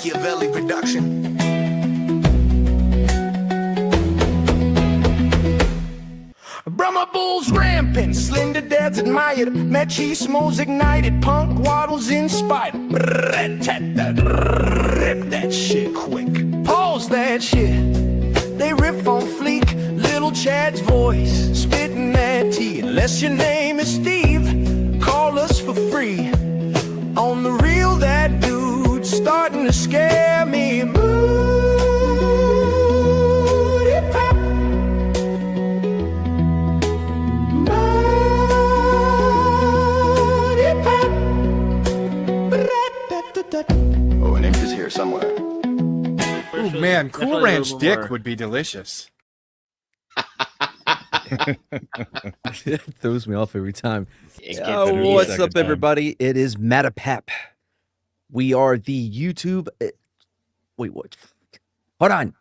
Machiavelli production. Brahma bulls rampant, slender dads admired, machismo's ignited, punk waddles inspired. Rip that shit quick. Pause that shit. They riff on fleek, little Chad's voice, spitting that tea. Unless your name is Steve, call us for free. On the real, that dude's starting to scare me. Oh, an ink is here somewhere. Oh man, Cool Ranch Dick would be delicious. It throws me off every time. What's up, everybody? It is MADePAP. We are the YouTube. Wait, what? Hold on.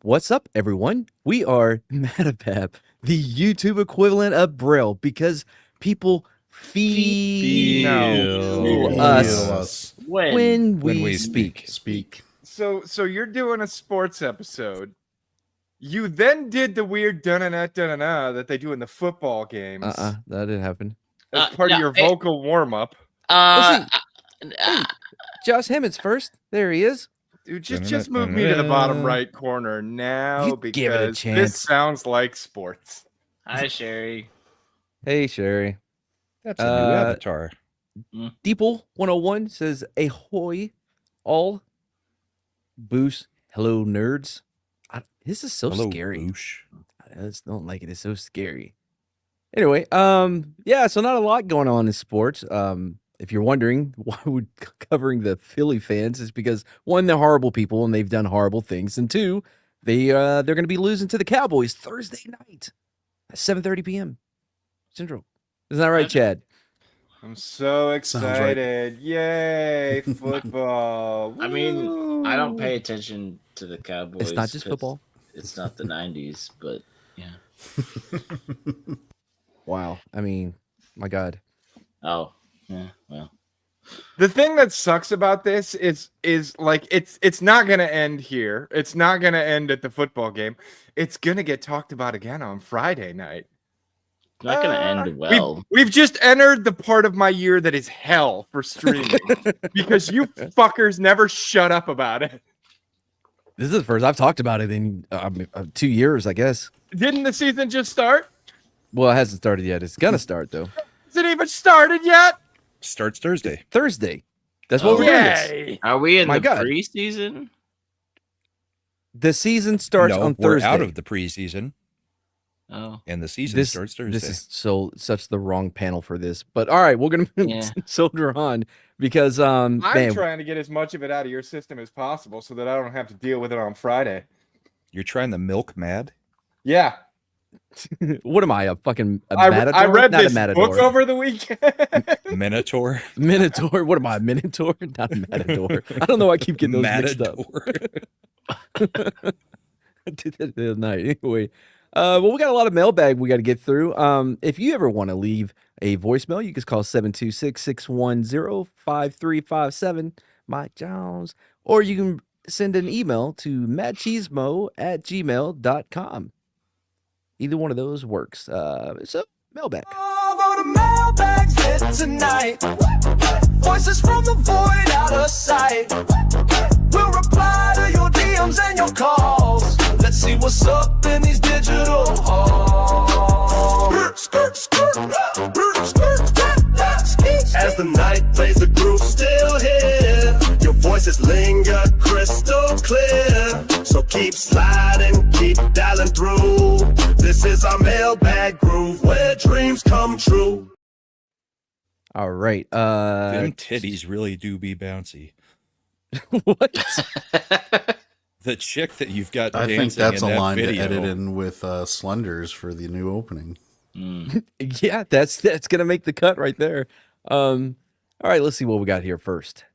What's up, everyone? We are MADePAP, the YouTube equivalent of Braille, because people feel us when we speak. So you're doing a sports episode. You then did the weird da-na-na that they do in the football games. That didn't happen. As part of your vocal warm-up. Hey, Josh Hammond's first. There he is. Dude, just move me to the bottom right corner now, because this sounds like sports. Hi, Sherry. Hey, Sherry. That's a new avatar. Deeple101 says, ahoy, all. Boosh, hello, nerds. This is so scary. Boosh. I just don't like it. It's so scary. Anyway, yeah, so not a lot going on in sports. If you're wondering why we're covering the Philly fans, is because one, they're horrible people and they've done horrible things, and two, they're going to be losing to the Cowboys Thursday night at 7:30 p.m. Central. Isn't that right, Chad? I'm so excited. Right. Yay, football. I mean, I don't pay attention to the Cowboys. It's not just football. It's not the 90s, but yeah. Wow. I mean, my God. Oh, yeah, well. The thing that sucks about this is like it's not going to end here. It's not going to end at the football game. It's going to get talked about again on Friday night. It's not going to end well. We've just entered the part of my year that is hell for streaming because you fuckers never shut up about it. This is the first I've talked about it in 2 years, I guess. Didn't the season just start? Well, it hasn't started yet. It's going to start, though. Has it even started yet? Starts Thursday. Thursday. That's what we're doing. Are we in the preseason? The season starts on Thursday. We're out of the preseason. Oh, and the season starts Thursday. This is such the wrong panel for this, but all right, we're gonna soldier on because I'm trying to get as much of it out of your system as possible so that I don't have to deal with it on Friday. You're trying to milk Mad? Yeah. What am I, a fucking matador? I read not this a matador. book over the weekend. Minotaur. Minotaur. What am I, a minotaur? Not a matador. I don't know. I keep getting those mixed up. I did that the other night. Anyway. Well, we got a lot of mailbag we got to get through. If you ever want to leave a voicemail, you can call 726-610-5357, Mike Jones, or you can send an email to madchismo@gmail.com. Either one of those works. So, mailbag. Although the mailbag's lit tonight, voices from the void out of sight. We'll reply to your DMs and your calls. Let's see what's up in these digital halls. As the night plays, the groove still here. Your voices linger crystal clear. So keep sliding, keep dialing through. This is our mailbag groove where dreams come true. All right. Them titties really do be bouncy. What? The chick that you've got I dancing think that's in a that line video. to edit in with Slenders for the new opening. Yeah, that's gonna make the cut right there. All right, let's see what we got here first.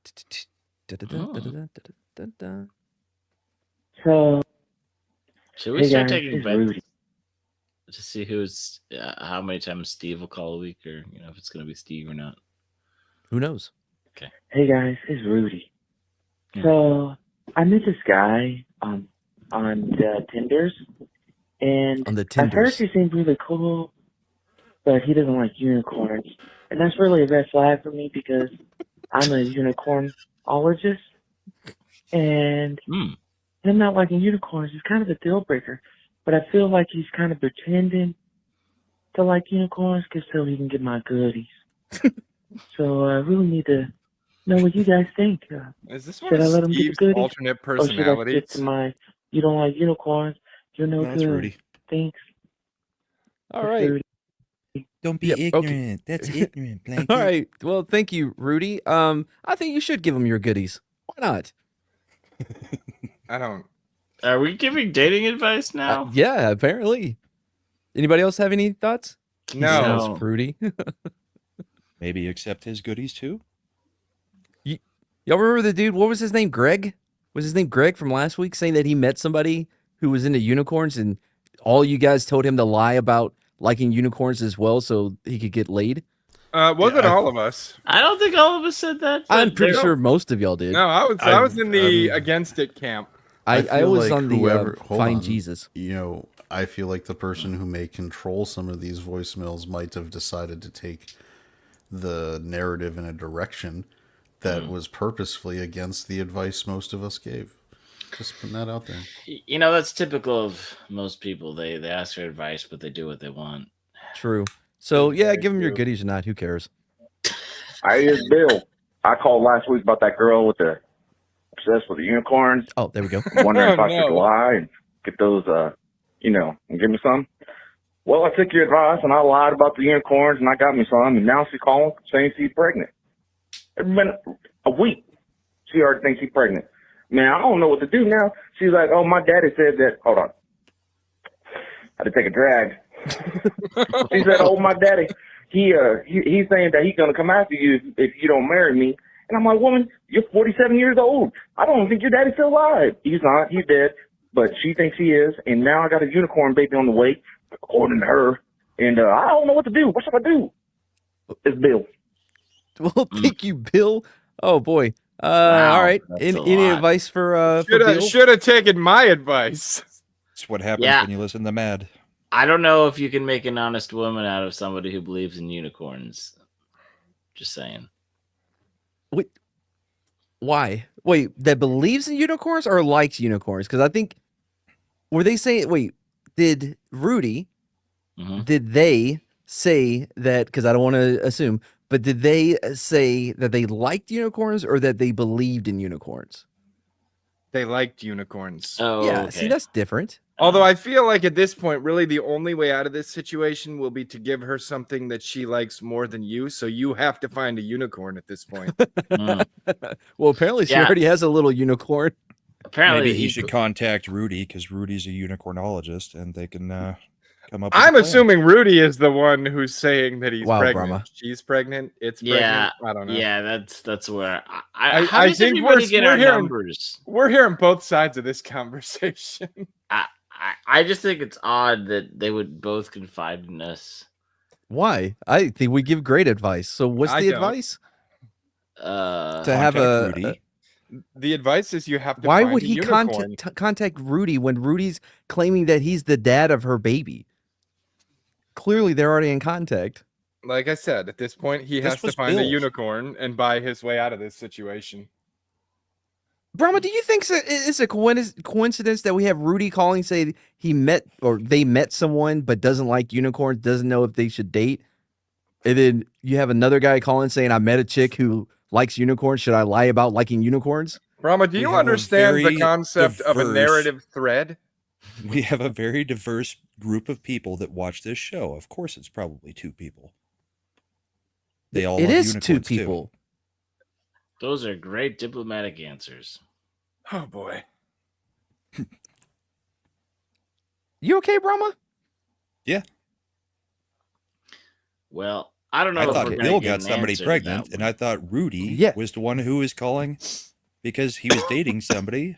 So, should we start taking bets? to see who's how many times Steve will call a week, or if it's gonna be Steve or not. Who knows? Hey guys, it's Rudy. Hmm. So I met this guy on the Tinders, and On the at first Tinders. he seemed really cool, but he doesn't like unicorns, and that's really a red flag for me because I'm a unicornologist, and him not liking unicorns is kind of a deal breaker. But I feel like he's kind of pretending to like unicorns just so he can get my goodies. So I really need to know what you guys think. Is this one Should I of let him get the Steve's goodies? alternate Or should I stick personalities? to my, you don't like unicorns, you're no That's good. Rudy. Thanks. All It's right. Rudy. Don't be Yep, okay. ignorant. That's ignorant, Blanket. All right. Well, thank you, Rudy. I think you should give him your goodies. Why not? I don't. Are we giving dating advice now? Yeah, apparently. Anybody else have any thoughts? No. Sounds No. fruity. Maybe accept his goodies too. Y'all remember the dude? What was his name? Greg? Was his name Greg from last week, saying that he met somebody who was into unicorns, and all you guys told him to lie about liking unicorns as well, so he could get laid? Wasn't all of us? I don't think all of us said that. I'm but pretty there- sure most of y'all did. No, I was in the I'm- against it camp. I feel was like on the hold find on. Jesus. I feel like the person who may control some of these voicemails might have decided to take the narrative in a direction that was purposefully against the advice most of us gave. Just putting that out there. That's typical of most people. They ask for advice, but they do what they want. True. So yeah, give him your goodies or not. Who cares? Hey, it's Bill. I called last week about that girl with the obsessed with the unicorns. Oh, there we go. I'm wondering if I No. should lie and get those, and give me some. Well, I took your advice and I lied about the unicorns and I got me some, and now she's calling saying she's pregnant. It's been a week. She already thinks she's pregnant. Man, I don't know what to do now. She's like, oh, my daddy said that. Hold on. I had to take a drag. She said, oh, my daddy, he's saying that he's going to come after you if you don't marry me. And I'm like, woman, you're 47 years old. I don't think your daddy's still alive. He's not. He's dead. But she thinks he is. And now I got a unicorn baby on the way, according to her. And I don't know what to do. What should I do? It's Bill. Well, thank you, Bill. Oh boy. Wow, All right. that's Any a lot. advice for Bill? Should have taken my advice. It's what happens Yeah. when you listen to Mad. I don't know if you can make an honest woman out of somebody who believes in unicorns. Just saying. Wait, why? Wait, that believes in unicorns or likes unicorns? Because I think were they saying? Wait, did Rudy? Mhm. Did they say that? Because I don't want to assume, but did they say that they liked unicorns or that they believed in unicorns? They liked unicorns. Oh, yeah, okay. see, that's different. Although I feel like at this point, really the only way out of this situation will be to give her something that she likes more than you. So you have to find a unicorn at this point. Mm. Well, apparently she Yeah. already has a little unicorn. Apparently, Maybe he should contact Rudy because Rudy's a unicornologist and they can come up with I'm a plan. assuming Rudy is the one who's saying that he's Wow, pregnant. Brahma. She's pregnant. It's Yeah, pregnant. I don't know. yeah, that's where. I How does think everybody we're- get we're our hearing- numbers? We're hearing both sides of this conversation. I just think it's odd that they would both confide in us. Why? I think we give great advice. So what's I the don't. advice? Uh, To have Contact a. Rudy. The advice is you have to. Why find would a he unicorn. contact Rudy when Rudy's claiming that he's the dad of her baby? Clearly, they're already in contact. Like I said, at this point, he This has to was find a Bill's. unicorn and buy his way out of this situation. Brahma, do you think it's a coincidence that we have Rudy calling say he met or they met someone but doesn't like unicorns, doesn't know if they should date, and then you have another guy calling saying I met a chick who likes unicorns. Should I lie about liking unicorns? Brahma, do We you have a understand the very concept of a diverse- narrative thread? We have a very diverse group of people that watch this show. Of course, it's probably two people. They all It love is two unicorns, too. people. those are great diplomatic answers. Oh boy. You okay, Brahma? Well, I don't know I if thought we're Bill gonna get got an somebody answer to pregnant, that and one. I thought Rudy Yeah. was the one who was calling because he was dating somebody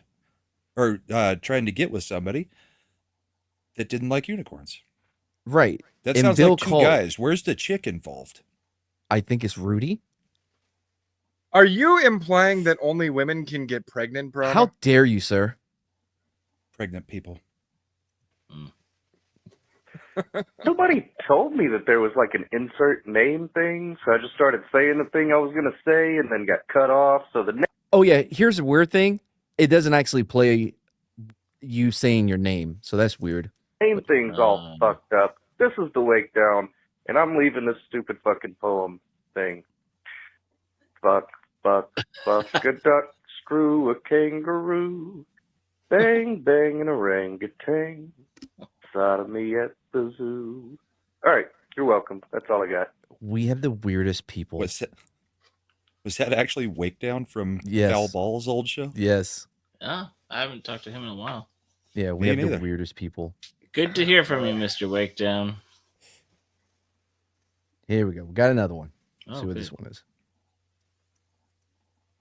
or trying to get with somebody that didn't like unicorns. Right. That And sounds Bill like two called- guys. Where's the chick involved? I think it's Rudy. Are you implying that only women can get pregnant, bro? How dare you, sir? Pregnant people. Nobody told me that there was like an insert name thing, so I just started saying the thing I was going to say and then got cut off. So the Oh yeah, here's a weird thing. It doesn't actually play you saying your name, so that's weird. name thing's all fucked up. This is the wake down, and I'm leaving this stupid fucking poem thing. Fuck, fuck, fuck a duck, screw a kangaroo, bang, bang, an orangutan, sodomy at the zoo. All right, you're welcome. That's all I got. We have the weirdest people. Was that actually Wake Down from Yes. Foul Ball's old show? Yes. Oh, I haven't talked to him in a while. Yeah, we Me have neither. the weirdest people. Good to hear from you, Mr. Wakedown. Here we go. We got another one. Oh, See what good. this one is.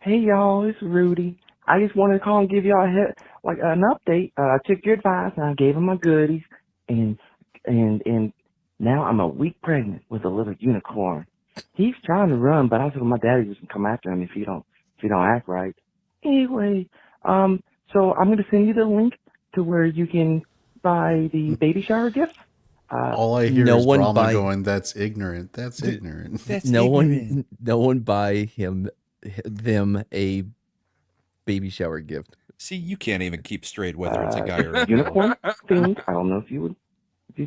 Hey y'all, it's Rudy. I just wanted to call and give y'all an update. I took your advice and I gave him my goodies, and now I'm a week pregnant with a little unicorn. He's trying to run, but I told my daddy doesn't come after him if you don't act right. Anyway, so I'm gonna send you the link to where you can buy the baby shower gift. All I hear no is one Brahma buy- going, "That's ignorant. That's ignorant." No one buy them a baby shower gift. See, you can't even keep straight whether it's a guy or a girl. Unicorn things. I don't know if you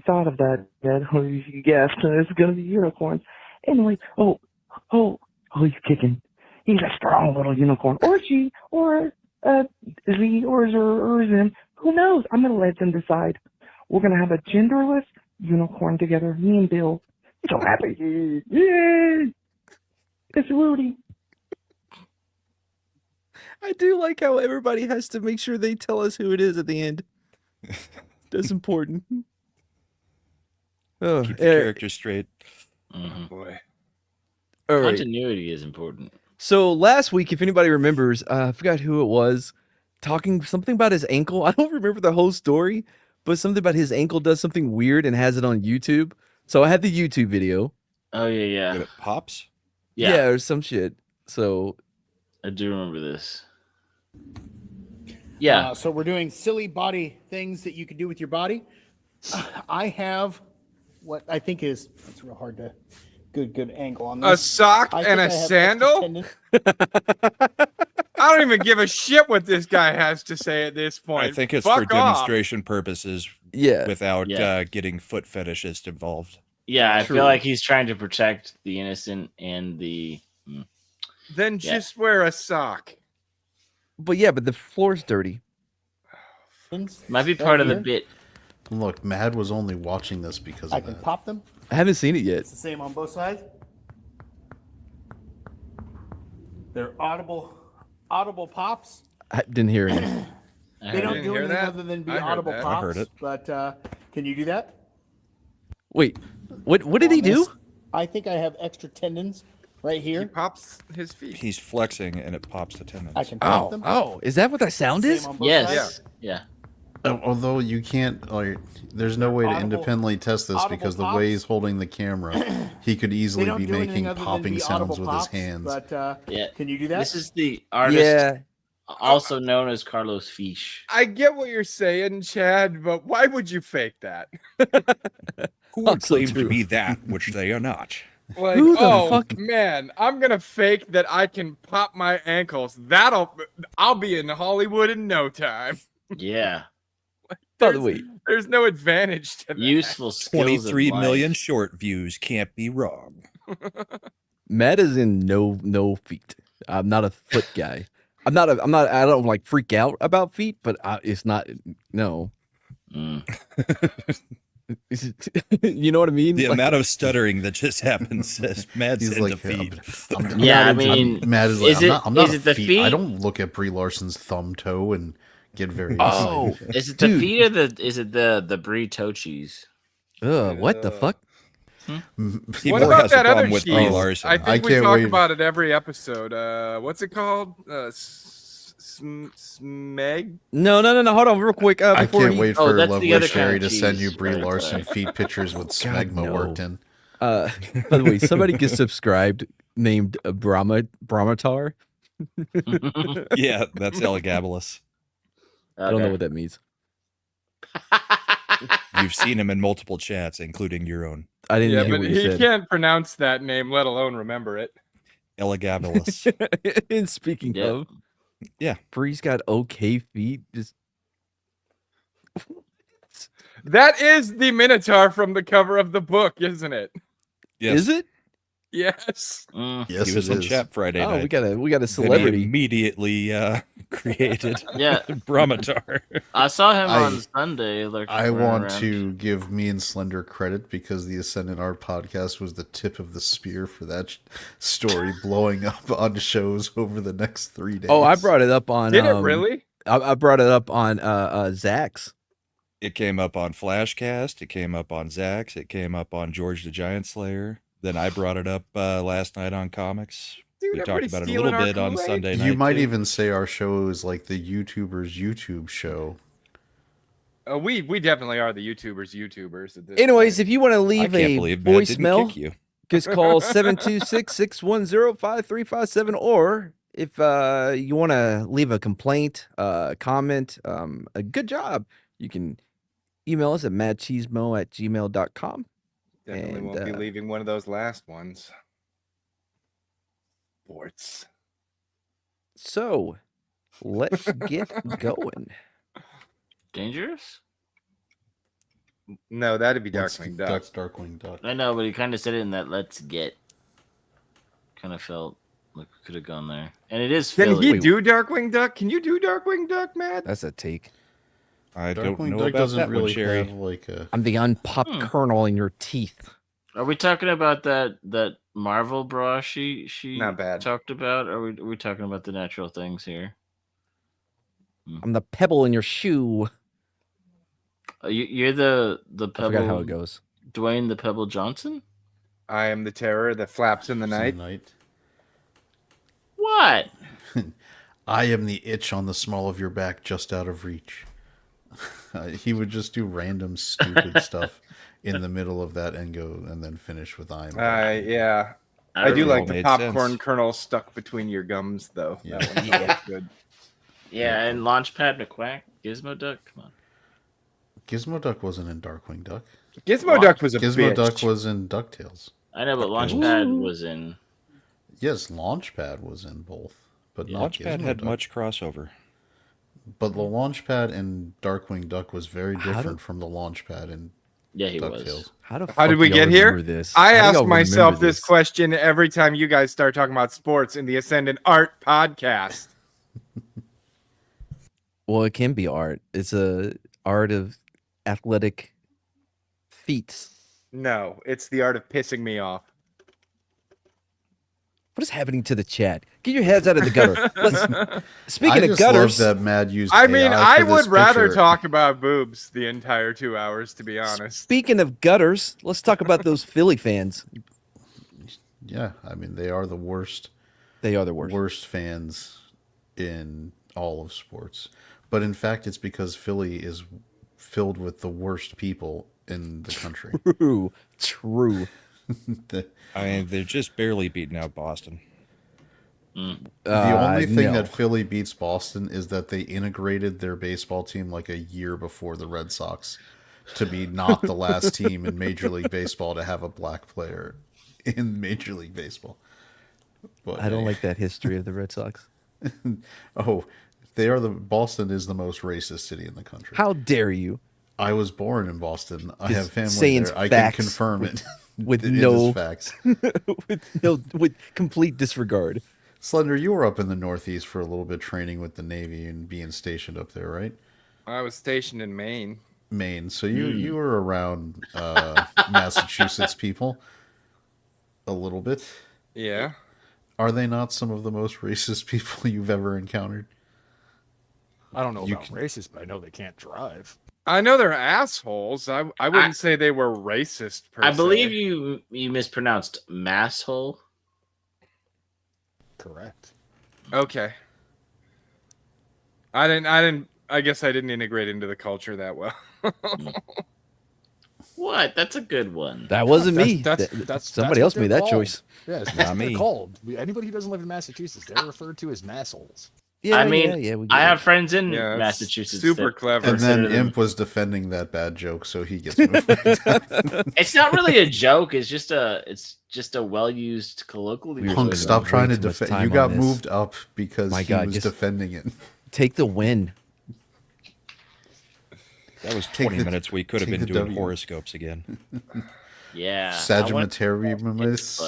thought of that yet, or if you guessed it's gonna be unicorns. Anyway, he's kicking. He's a strong little unicorn, or she, or Z, or him. Who knows? I'm gonna let them decide. We're gonna have a genderless unicorn together. Me and Bill. So happy! Yay! It's Rudy. I do like how everybody has to make sure they tell us who it is at the end. That's important. Oh, Keep the characters straight. Mhm. Boy. all right. Continuity is important. So last week, if anybody remembers, I forgot who it was, talking something about his ankle. I don't remember the whole story, but something about his ankle does something weird and has it on YouTube. So I had the YouTube video. Oh, yeah. That it pops? Yeah, or some shit. So I do remember this. Yeah. So we're doing silly body things that you can do with your body. I have what I think is, it's real hard to good angle on this. A sock I and think a I have sandal? I don't even give a shit what this guy has to say at this point. I think it's Fuck for off. demonstration purposes yeah, without Yeah. getting foot fetishists involved. Yeah, I True. feel like he's trying to protect the innocent and the. Then Yeah. just wear a sock. but the floor's dirty. Might be part of the here. bit. Look, Mad was only watching this because I of can that. pop them. I haven't seen it yet. It's the same on both sides. They're audible pops. I didn't hear any. I They heard don't it. do hear anything that? other than be I heard audible that. I pops. heard it. But can you do that? Wait, what did he On this, do? I think I have extra tendons right He here. pops his feet. He's flexing and it pops the tendons. I can pop them. Is that what that sound Same is? on both Yes. sides. Yeah. Although you can't, there's no way to Audible- independently test this audible because the pops. way he's holding the camera, he could They easily don't be do anything making other than popping be sounds audible with pops, his hands. But Yeah. can you do that? This is the artist, Yeah. also known as Carlos Fish. I get what you're saying, Chad, but why would you fake that? Who would Also claim true. to be that which they are not? Like, Who the oh fuck- man, I'm gonna fake that I can pop my ankles. I'll be in Hollywood in no time. Yeah. By the way, There's no advantage to that. Useful skills. 23 of life. million short views can't be wrong. Matt is in no feet. I'm not a foot guy. I don't like freak out about feet, but it's not no. Mm. You know what I mean? The Like, amount of stuttering that just happened says Mad's He's into like, feet. Yeah, I I'm- mean, Mad is like, is I'm not is a it the feet. I feet? don't look at Brie Larson's thumb toe and get very Oh. excited. Is it the Dude. feet or is it the brie toe cheese? what the fuck? Seymour What about has a that problem other with cheese? Brie Larson. I think I we can't talk wait. about it every episode. What's it called? Smeg. No. Hold on, real quick. I Before can't he, wait Oh, for that's the Lovely other kind Sherry of to send you cheese. Brie Right, Larson sorry. feet pictures with God, smegma no. worked in. By the way, somebody gets subscribed named Brahmatar. Yeah, that's Elagabalus. I don't know what that means. You've seen him in multiple chats, including your own. I didn't Yeah, hear but what you he said. can't pronounce that name, let alone remember it. Elagabalus. And speaking Yep. of, Yeah. Bree's got okay feet. Just That is the Minotaur from the cover of the book, isn't it? Yes. is it? Yes. Yes, He was it on is. chat Friday Oh, night. we got a Then he celebrity. immediately created Yeah. Brahmatar. I saw him I- on Sunday. Like, I running want around. to give me and Slender credit because the Ascendant Art podcast was the tip of the spear for that story blowing up on shows over the next 3 days. Oh, I brought it up on. Did it really? I brought it up on Zach's. It came up on Flashcast. It came up on Zach's. It came up on George the Giant Slayer. Then I brought it up last night on comics. Dude, We talked everybody's about it a stealing little our bit on Kool-Aid. Sunday night. You might too. even say our show is like the YouTuber's YouTube show. We definitely are the YouTubers at this Anyways, point. if you want to I leave can't a believe Matt didn't voicemail, kick you. just call 726-610-5357. Or if you want to leave a complaint, comment, a good job, you can email us at madcheesemo@gmail.com. Definitely and, won't be leaving one of those last ones. Sports. So let's get going. Dangerous? No, that'd be Let's- Darkwing Duck. That's Darkwing Duck. I know, but he kind of said it in that "let's get." Kind of felt like we could have gone there, and it is Can Philly. he do Darkwing Duck? Can you do Darkwing Duck, Matt? That's a take. I don't Darkwing know Duck about doesn't that really one, Sherry. have like a. I'm the unpopped kernel in your teeth. Are we talking about that Marvel bra she Not bad. talked about? Or are we talking about the natural things here? I'm the pebble in your shoe. You're the I Pebble. forgot how it goes. Dwayne the Pebble Johnson. I am the terror that flaps in the night. What? I am the itch on the small of your back, just out of reach. He would just do random stupid stuff in the middle of that and go and then finish with I am. Yeah. I I do don't like know. the Made popcorn sense. kernel stuck between your gums, though. Yeah. That one's always good. Yeah, and Launchpad McQuack, Gizmo Duck. Come on. Gizmo Duck wasn't in Darkwing Duck. Gizmo Duck was a Gizmo bitch. Duck was in DuckTales. I know, but Launchpad was in. Yes, Launchpad was in both, but not Launchpad Gizmo had Duck. much crossover. But the Launchpad in Darkwing Duck was very How different from the Launchpad in Yeah, he DuckTales. was. How How did we get here? This? I How do ask y'all myself remember this question every time you guys start talking about sports in the Ascendant Art podcast. Well, it can be art. It's a art of athletic feats. No, it's the art of pissing me off. What is happening to the chat? Get your heads out of the gutter. Let's, speaking I of just gutters, love that Mad used I mean, AI I for this would rather picture. talk about boobs the entire 2 hours, to be honest. speaking of gutters, let's talk about those Philly fans. Yeah, I mean they are the worst. They are the worst. Worst fans in all of sports. But in fact, it's because Philly is filled with the worst people in the country. True. I mean, they're just barely beating out Boston. The only thing no. that Philly beats Boston is that they integrated their baseball team like a year before the Red Sox to be not the last team in Major League Baseball to have a black player in Major League Baseball. But I don't like that history of the Red Sox. Oh, Boston is the most racist city in the country. How dare you? I was born in Boston. I Just have family saying there. I facts can confirm it. with It is no facts. with complete disregard. Slender, you were up in the Northeast for a little bit training with the Navy and being stationed up there, right? I was stationed in Maine. Maine. So you were around Massachusetts people a little bit. Yeah. Are they not some of the most racist people you've ever encountered? I don't know You about can- racist, but I know they can't drive. I know they're assholes. I wouldn't say they were racist per I se. believe you mispronounced masshole. Correct. Okay. I guess I didn't integrate into the culture that well. What? That's a good one. That wasn't me. That's Somebody what else they're made that called. choice. Yeah, that's Not what me. they're called. Anybody who doesn't live in Massachusetts, they're referred to as massholes. Yeah, I mean, we I get have it. friends in Yeah, that's Massachusetts. super that clever. And then consider them- Imp was defending that bad joke, so he gets moved back down. It's not really a joke. It's just a well-used colloquialism. Punk, stop trying to too much defend. time You on got this. moved up because My he God, was just- defending it. Take the win. That was Take 20 the- minutes. We could have take been the doing W. horoscopes again. Yeah. Sagittarius.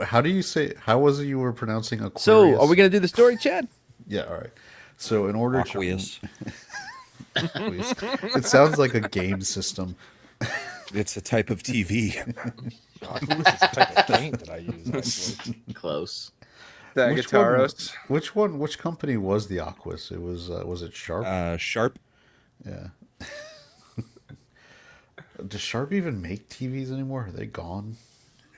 How do you say? How was it you were pronouncing Aquarius? So, are we going to do the story, Chad? Yeah. All right. So, in order Aqueous. to, Aqueous. It sounds like a game system. It's a type of TV. Aqueous is a type of paint that I use. Actually. Close. Sagittarius. Which company was the Aqueous? It was it Sharp? Sharp. Yeah. Does Sharp even make TVs anymore? Are they gone?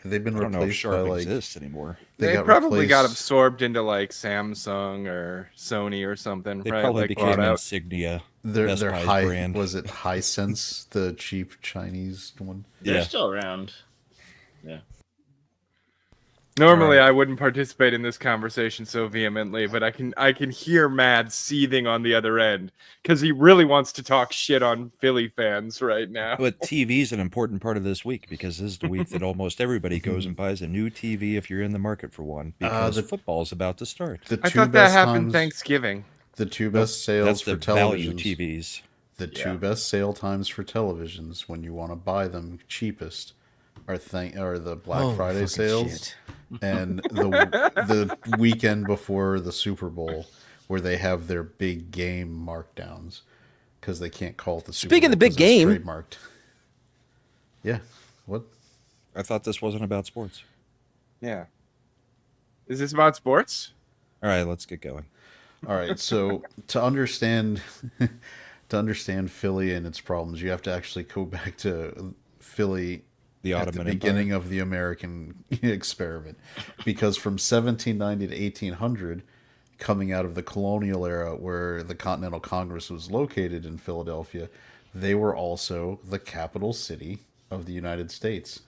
Have they been I don't know if replaced Sharp by like? exists anymore. They got probably got replaced- absorbed into like Samsung or Sony or something. They right? probably Like, became bought out. Insignia. Their Best Buy's high brand. was it Hisense, the cheap Chinese one? They're Yeah. still around. Yeah. Normally, I wouldn't participate in this conversation so vehemently, but I can hear Mad seething on the other end because he really wants to talk shit on Philly fans right now. But TV is an important part of this week because this is the week that almost everybody goes and buys a new TV if you're in the market for one because the- football is about to start. The I two thought that best happened times, Thanksgiving. The two best sales That's for the value televisions. TVs. The two best sale times for televisions when you want to buy them cheapest are the Black Friday fucking sales shit. and the weekend before the Super Bowl where they have their big game markdowns because they can't call it the Super Speaking Bowl of the big 'cause it's game- trademarked. Yeah. What? I thought this wasn't about sports. Yeah. Is this about sports? All right, let's get going. All right, so to understand Philly and its problems, you have to actually go back to Philly The at Ottoman the beginning of the American experiment, because from 1790 to 1800, coming out of the colonial era where the Continental Congress was located in Philadelphia, they were also the capital city of the United States.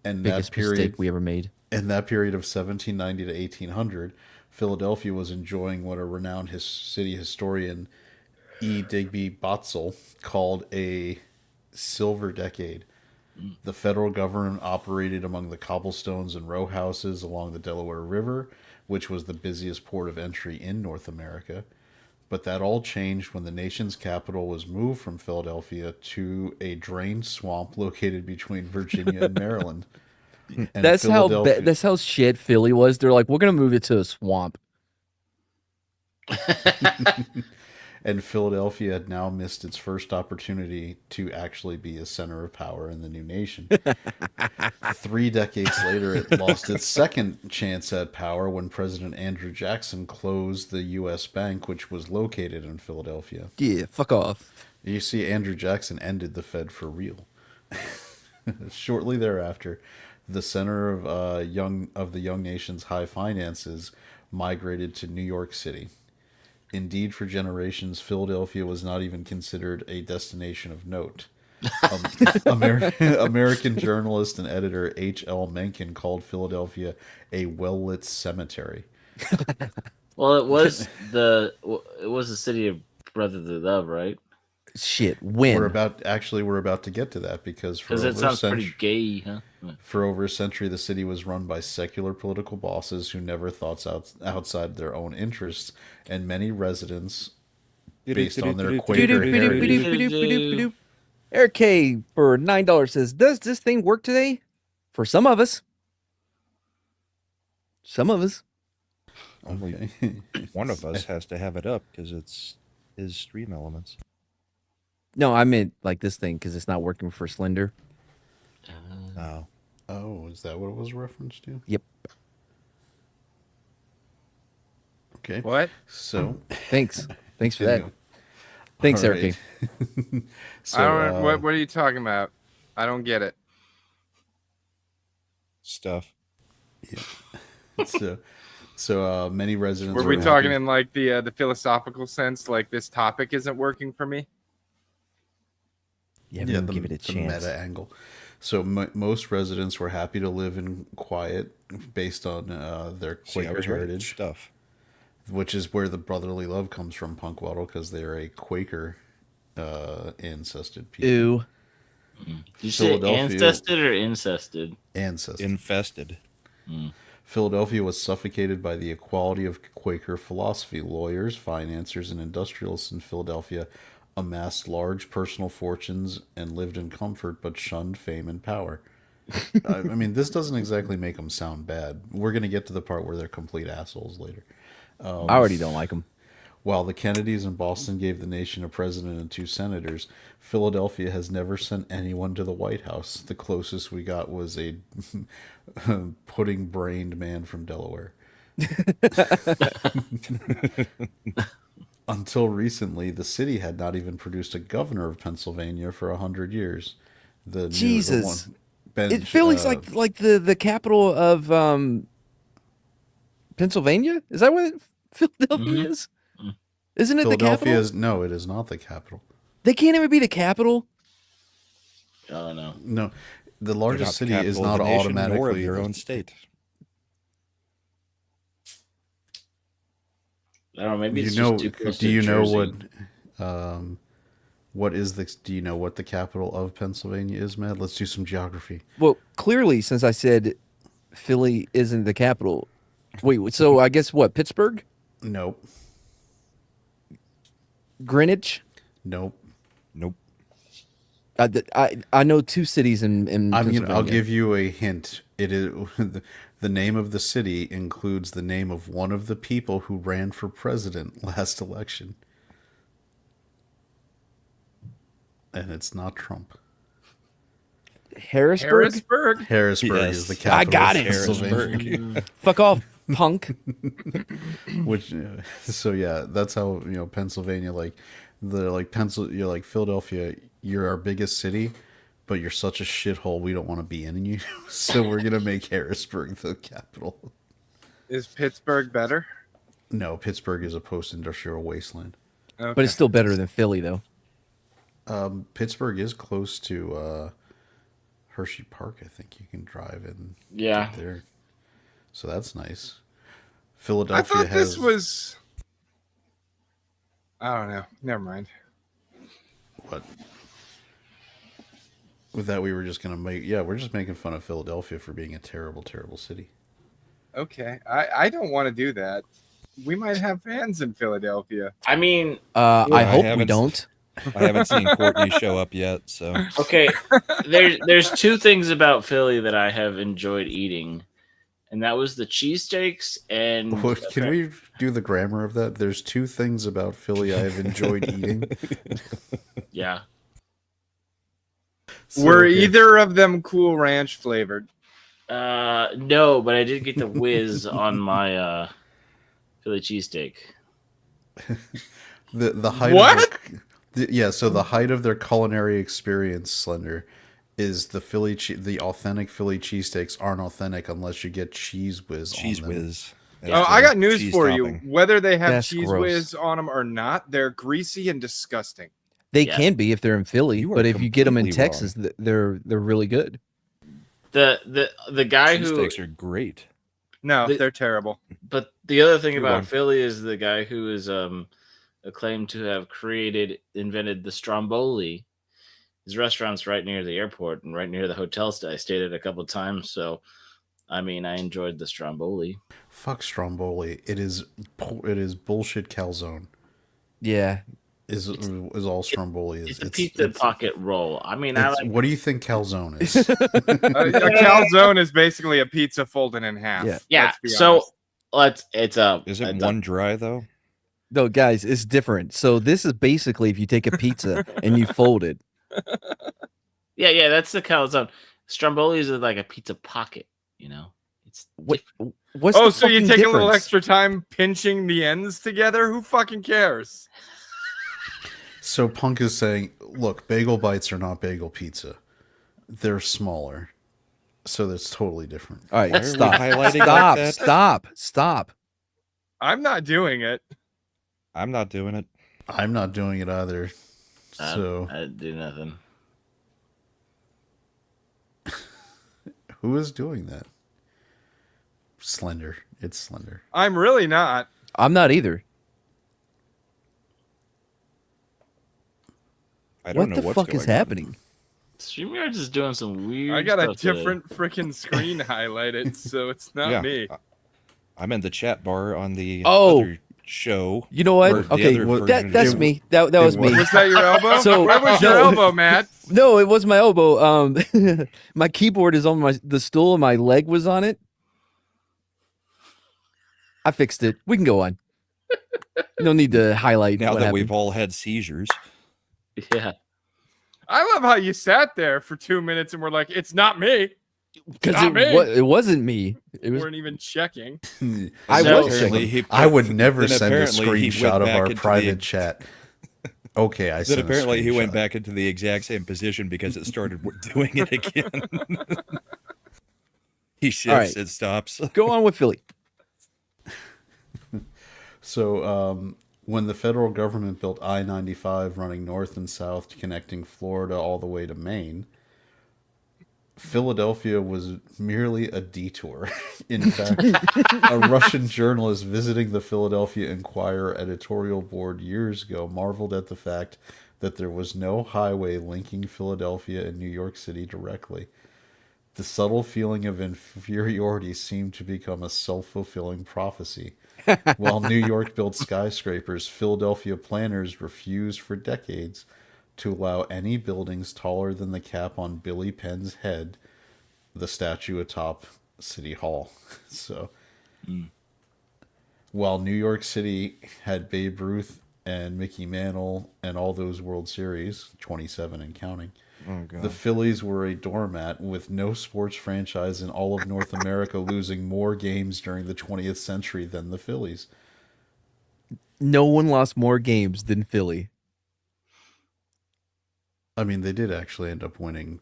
And Biggest that period mistake we ever made. in that period of 1790 to 1800, Philadelphia was enjoying what a renowned city historian E. Digby Botzel called a silver decade. The federal government operated among the cobblestones and row houses along the Delaware River, which was the busiest port of entry in North America. But that all changed when the nation's capital was moved from Philadelphia to a drained swamp located between Virginia and Maryland. And That's how Philadelphia- that's how shit Philly was. They're like, we're gonna move it to a swamp. And Philadelphia had now missed its first opportunity to actually be a center of power in the new nation. 3 decades later, it lost its second chance at power when President Andrew Jackson closed the U.S. Bank, which was located in Philadelphia. Yeah, fuck off. You see, Andrew Jackson ended the Fed for real. Shortly thereafter, the center of the young nation's high finances migrated to New York City. Indeed, for generations, Philadelphia was not even considered a destination of note. American journalist and editor H.L. Mencken called Philadelphia a well-lit cemetery. Well, it was the city of brotherly love, right? Shit, when? We're about to get to that because It sounds pretty gay, huh? For over a century, the city was run by secular political bosses who never thought outside their own interests, and many residents, based on their Quaker heritage, Eric K for $9 says, "Does this thing work today?" For some of us. Some of us. Only one of us has to have it up because it's his stream elements. No, I meant like this thing because it's not working for Slender. Oh, is that what it was referenced to? Yep. Okay. What? So, Thanks for that. Thanks, All Eric. right. So, I don't. What are you talking about? I don't get it. Stuff. So, So many residents Were we happy- talking in like the philosophical sense, like this topic isn't working for me? Yeah, the, give it a the chance. meta angle. So most residents were happy to live in quiet based on their See, I Quaker was right. heritage, Stuff. which is where the brotherly love comes from, Punkwaddle, because they're a Quaker ancested people. Ew. Did you say ancested or incested? Ancested. Infested. Philadelphia was suffocated by the equality of Quaker philosophy. Lawyers, financiers, and industrialists in Philadelphia amassed large personal fortunes and lived in comfort, but shunned fame and power. I mean, this doesn't exactly make them sound bad. We're going to get to the part where they're complete assholes later. I already don't like them. While the Kennedys in Boston gave the nation a president and 2 senators, Philadelphia has never sent anyone to the White House. The closest we got was a pudding-brained man from Delaware. Until recently, the city had not even produced a governor of Pennsylvania for 100 years. Jesus. Philly's like the capital of Pennsylvania? Is that what Philadelphia is? Isn't it the capital? No, it is not the capital. They can't even be the capital? I don't know. No, the largest They're city is capital of not the nation, nor automatically of their own state. I don't know. Maybe it's you know. just too close Do to you know Jersey. what is the? Do you know what the capital of Pennsylvania is, Matt? Let's do some geography. Well, clearly, since I said Philly isn't the capital. Wait, so I guess what? Pittsburgh? Nope. Greenwich? Nope. Nope. I know 2 cities in Pennsylvania. I'll give you a hint. It is the name of the city includes the name of one of the people who ran for president last election, and it's not Trump. Harrisburg? Harrisburg Yes. is the capital. I got of it. Pennsylvania. Fuck off, punk. Which, so yeah, that's how Pennsylvania, you're like Philadelphia. You're our biggest city, but you're such a shithole. We don't want to be in you, so we're gonna make Harrisburg the capital. Is Pittsburgh better? No, Pittsburgh is a post-industrial wasteland. Okay. But it's still better than Philly, though. Pittsburgh is close to Hershey Park. I think you can drive in. Yeah. There. So that's nice. I Philadelphia thought has. this was. I don't know. Never mind. What? With that, we were just gonna make. Yeah, we're just making fun of Philadelphia for being a terrible, terrible city. Okay, I don't want to do that. We might have fans in Philadelphia. I mean, I hope we haven't- don't. I haven't seen Courtney show up yet, so okay, there's 2 things about Philly that I have enjoyed eating, and that was the cheesesteaks and. Can we do the grammar of that? There's 2 things about Philly I have enjoyed eating. Yeah. Were either of them Cool Ranch flavored? No, but I did get the whiz on my Philly cheesesteak. the height? What? So the height of their culinary experience, Slender, is the authentic Philly cheesesteaks aren't authentic unless you get cheese whiz. cheese on them. whiz. Oh, I got news cheese for topping. you. Whether they have That's cheese gross. whiz on them or not, they're greasy and disgusting. They Yeah. can be if they're in Philly, You are but if you get them in completely wrong. Texas, they're really good. The guy who. Cheesesteaks are great. No, The- they're terrible. But the other thing Good about one. Philly is the guy who is acclaimed to have invented the Stromboli. His restaurant's right near the airport and right near the hotel I stayed at a couple of times. So, I mean, I enjoyed the Stromboli. Fuck Stromboli. It is bullshit calzone. Yeah. Is all Stromboli is. It's a pizza pocket roll. I mean, What do you think calzone is? A calzone is basically a pizza folded in half. Yeah. Yeah. Let's be So honest. Is it one dry though? No, guys, it's different. So this is basically if you take a pizza and you fold it. Yeah, that's the calzone. Stromboli is like a pizza pocket. It's What's Oh, the so you fucking take a difference? little extra time pinching the ends together? Who fucking cares? So Punk is saying, look, bagel bites are not bagel pizza. They're smaller. So that's totally different. All right, Why are we stop. highlighting like that? Stop. I'm not doing it. I'm not doing it. I'm not doing it either. So I'd do nothing. who is doing that? Slender. It's Slender. I'm really not. I'm not either. I don't What know the what's fuck going is on. happening? StreamYard's is doing some weird I got a stuff today. different freaking screen highlighted, so it's not Yeah. me. I'm in the chat bar on the Oh. other show. You know what? or the Okay, other well, version of that's the- me. That was me. Was that your elbow? So- Where was your no. elbow, Matt? No, it was my elbow. My keyboard is on the stool, and my leg was on it. I fixed it. We can go on. No need to highlight. Now what that happened. we've all had seizures. Yeah. I love how you sat there for 2 minutes and were like, "It's not me." Because Not me. it wasn't me. It You was. weren't even checking. I So- was Apparently checking. I would never then send a apparently he screenshot went of back our into private the- chat. Okay, I Then sent apparently he went screenshot. back into the exact same position because it started doing it again. He shifts, right. it stops. Go on with Philly. So, when the federal government built I-95 running north and south, connecting Florida all the way to Maine, Philadelphia was merely a detour. In fact, a Russian journalist visiting the Philadelphia Inquirer editorial board years ago marveled at the fact that there was no highway linking Philadelphia and New York City directly. The subtle feeling of inferiority seemed to become a self-fulfilling prophecy. While New York built skyscrapers, Philadelphia planners refused for decades to allow any buildings taller than the cap on Billy Penn's head, the statue atop City Hall. So, while New York City had Babe Ruth and Mickey Mantle and all those World Series, 27 and counting, the Phillies were a doormat with no sports franchise in all of North America losing more games during the 20th century than the Phillies. No one lost more games than Philly. I mean, they did actually end up winning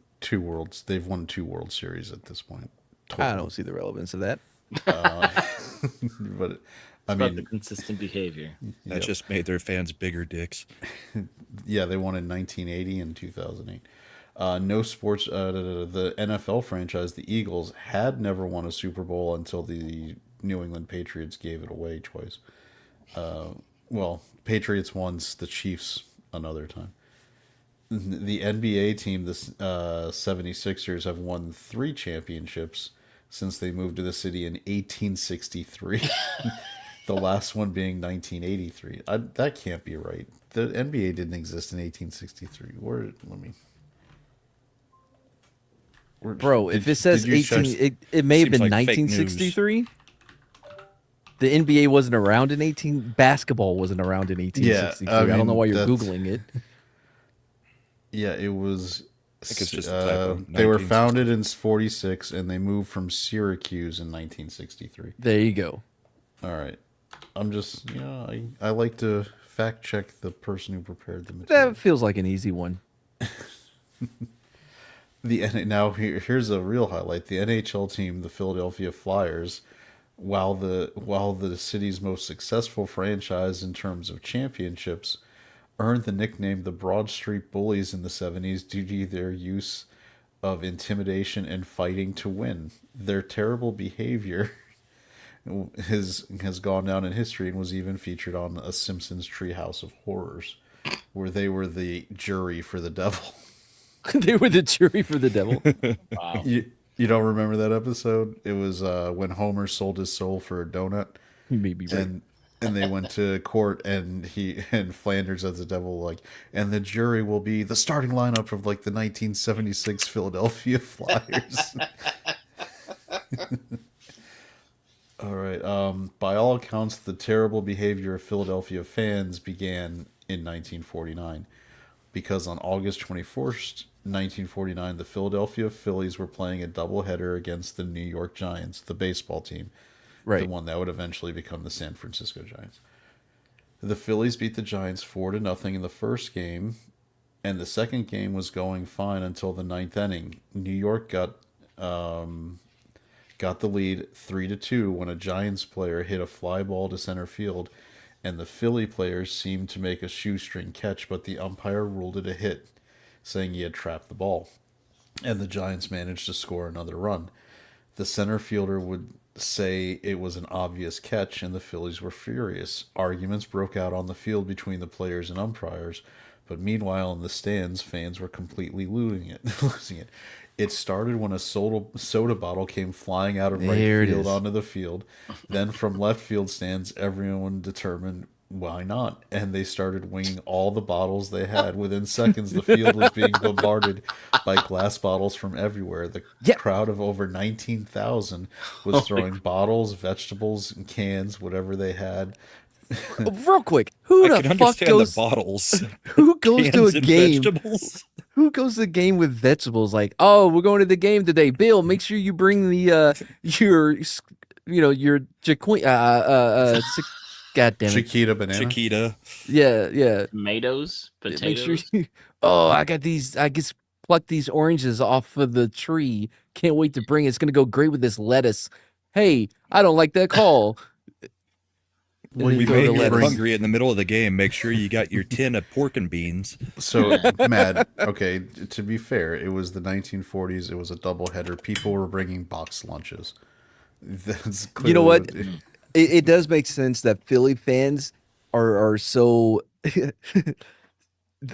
they've won 2 World Series at this point. I don't see the relevance of that. But I About the mean, consistent behavior. That Yep. just made their fans bigger dicks. yeah, they won in 1980 and 2008. No sports. The NFL franchise, the Eagles, had never won a Super Bowl until the New England Patriots gave it away twice. Well, Patriots once, the Chiefs another time. The NBA team, the 76ers, have won 3 championships since they moved to the city in 1863. The last one being 1983. That can't be right. The NBA didn't exist in 1863. Bro, if it says 18, it may have Seems been like fake news. 1963. The NBA wasn't around in 18. Basketball wasn't around in 1863. I I don't know mean, why you're that's- googling it. Yeah, it was. I think it's just a typo. They were founded in 46, and they moved from Syracuse in 1963. There you go. All right, I'm just I like to fact check the person who prepared the material. That feels like an easy one. Here's a real highlight. The NHL team, the Philadelphia Flyers, while the city's most successful franchise in terms of championships, earned the nickname the Broad Street Bullies in the 70s due to their use of intimidation and fighting to win. Their terrible behavior has gone down in history and was even featured on a Simpsons Treehouse of Horrors, where they were the jury for the devil. They were the jury for the devil. Wow. You don't remember that episode? It was when Homer sold his soul for a donut. You may be right. And they went to court, and Flanders as the devil, and the jury will be the starting lineup of the 1976 Philadelphia Flyers. All right. By all accounts, the terrible behavior of Philadelphia fans began in 1949, because on August 21st, 1949, the Philadelphia Phillies were playing a doubleheader against the New York Giants, the baseball team. Right. The one that would eventually become the San Francisco Giants. The Phillies beat the Giants 4-0 in the first game, and the second game was going fine until the 9th inning. New York got got the lead 3-2 when a Giants player hit a fly ball to center field, and the Philly players seemed to make a shoestring catch, but the umpire ruled it a hit, saying he had trapped the ball. And the Giants managed to score another run. The center fielder would say it was an obvious catch, and the Phillies were furious. Arguments broke out on the field between the players and umpires, but meanwhile in the stands, fans were completely losing it. Losing it. It started when a soda bottle came flying out of right field onto the field. Then from left field stands, everyone determined why not, and they started winging all the bottles they had. Within seconds, the field was being bombarded by glass bottles from everywhere. The crowd of over 19,000 was throwing bottles, vegetables, and cans, whatever they had. Real quick, who I the can fuck understand goes? the bottles. Who goes to a Cans and game? vegetables. Who goes to the game with vegetables? Like, oh, we're going to the game today. Bill, make sure you bring the your God damn it, Chiquita banana. Chiquita. yeah. Tomatoes, potatoes. Make sure you, I got these. I just plucked these oranges off of the tree. Can't wait to bring it. It's gonna go great with this lettuce. Hey, I don't like that call. Well, we may get hungry in the middle of the game. Make sure you got your tin of pork and beans. So, Mad, okay, to be fair, it was the 1940s. It was a doubleheader. People were bringing boxed lunches. That's You know what? It does make sense that Philly fans are so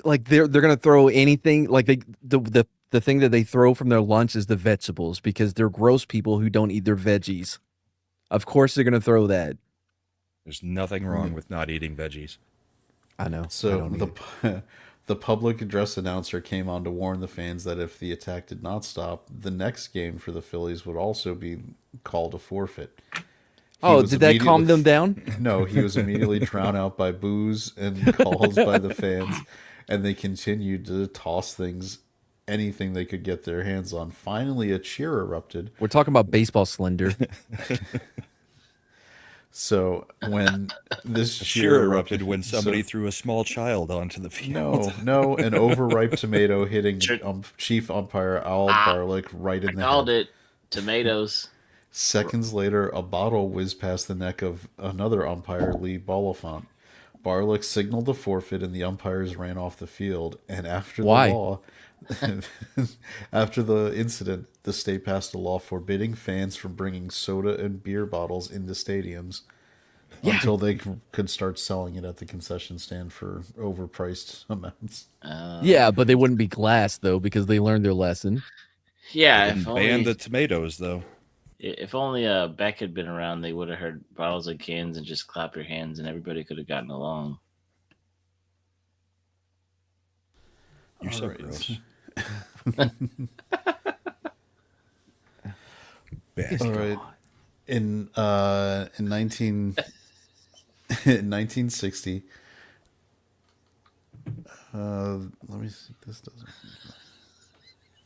like they're gonna throw anything. Like the thing that they throw from their lunch is the vegetables because they're gross people who don't eat their veggies. Of course, they're gonna throw that. There's nothing wrong with not eating veggies. I know. So the public address announcer came on to warn the fans that if the attack did not stop, the next game for the Phillies would also be called a forfeit. Did that calm them down? No, he was immediately drowned out by boos and calls by the fans, and they continued to toss anything they could get their hands on. Finally, a cheer erupted. We're talking about baseball slender. So when this cheer erupted when somebody threw a small child onto the field. No, an overripe tomato hitting chief umpire Al Barlick right in the head. Called it tomatoes. Seconds later, a bottle whizzed past the neck of another umpire, Lee Bolifant. Barlick signaled the forfeit, and the umpires ran off the field. And after after the incident, the state passed a law forbidding fans from bringing soda and beer bottles into stadiums until they could start selling it at the concession stand for overpriced amounts. Yeah, but they wouldn't be glass though because they learned their lesson. Yeah, and ban the tomatoes though. If only Beck had been around, they would have heard bottles and cans and just clap your hands, and everybody could have gotten along. You're so gross. All right. In 1960, let me see if this doesn't.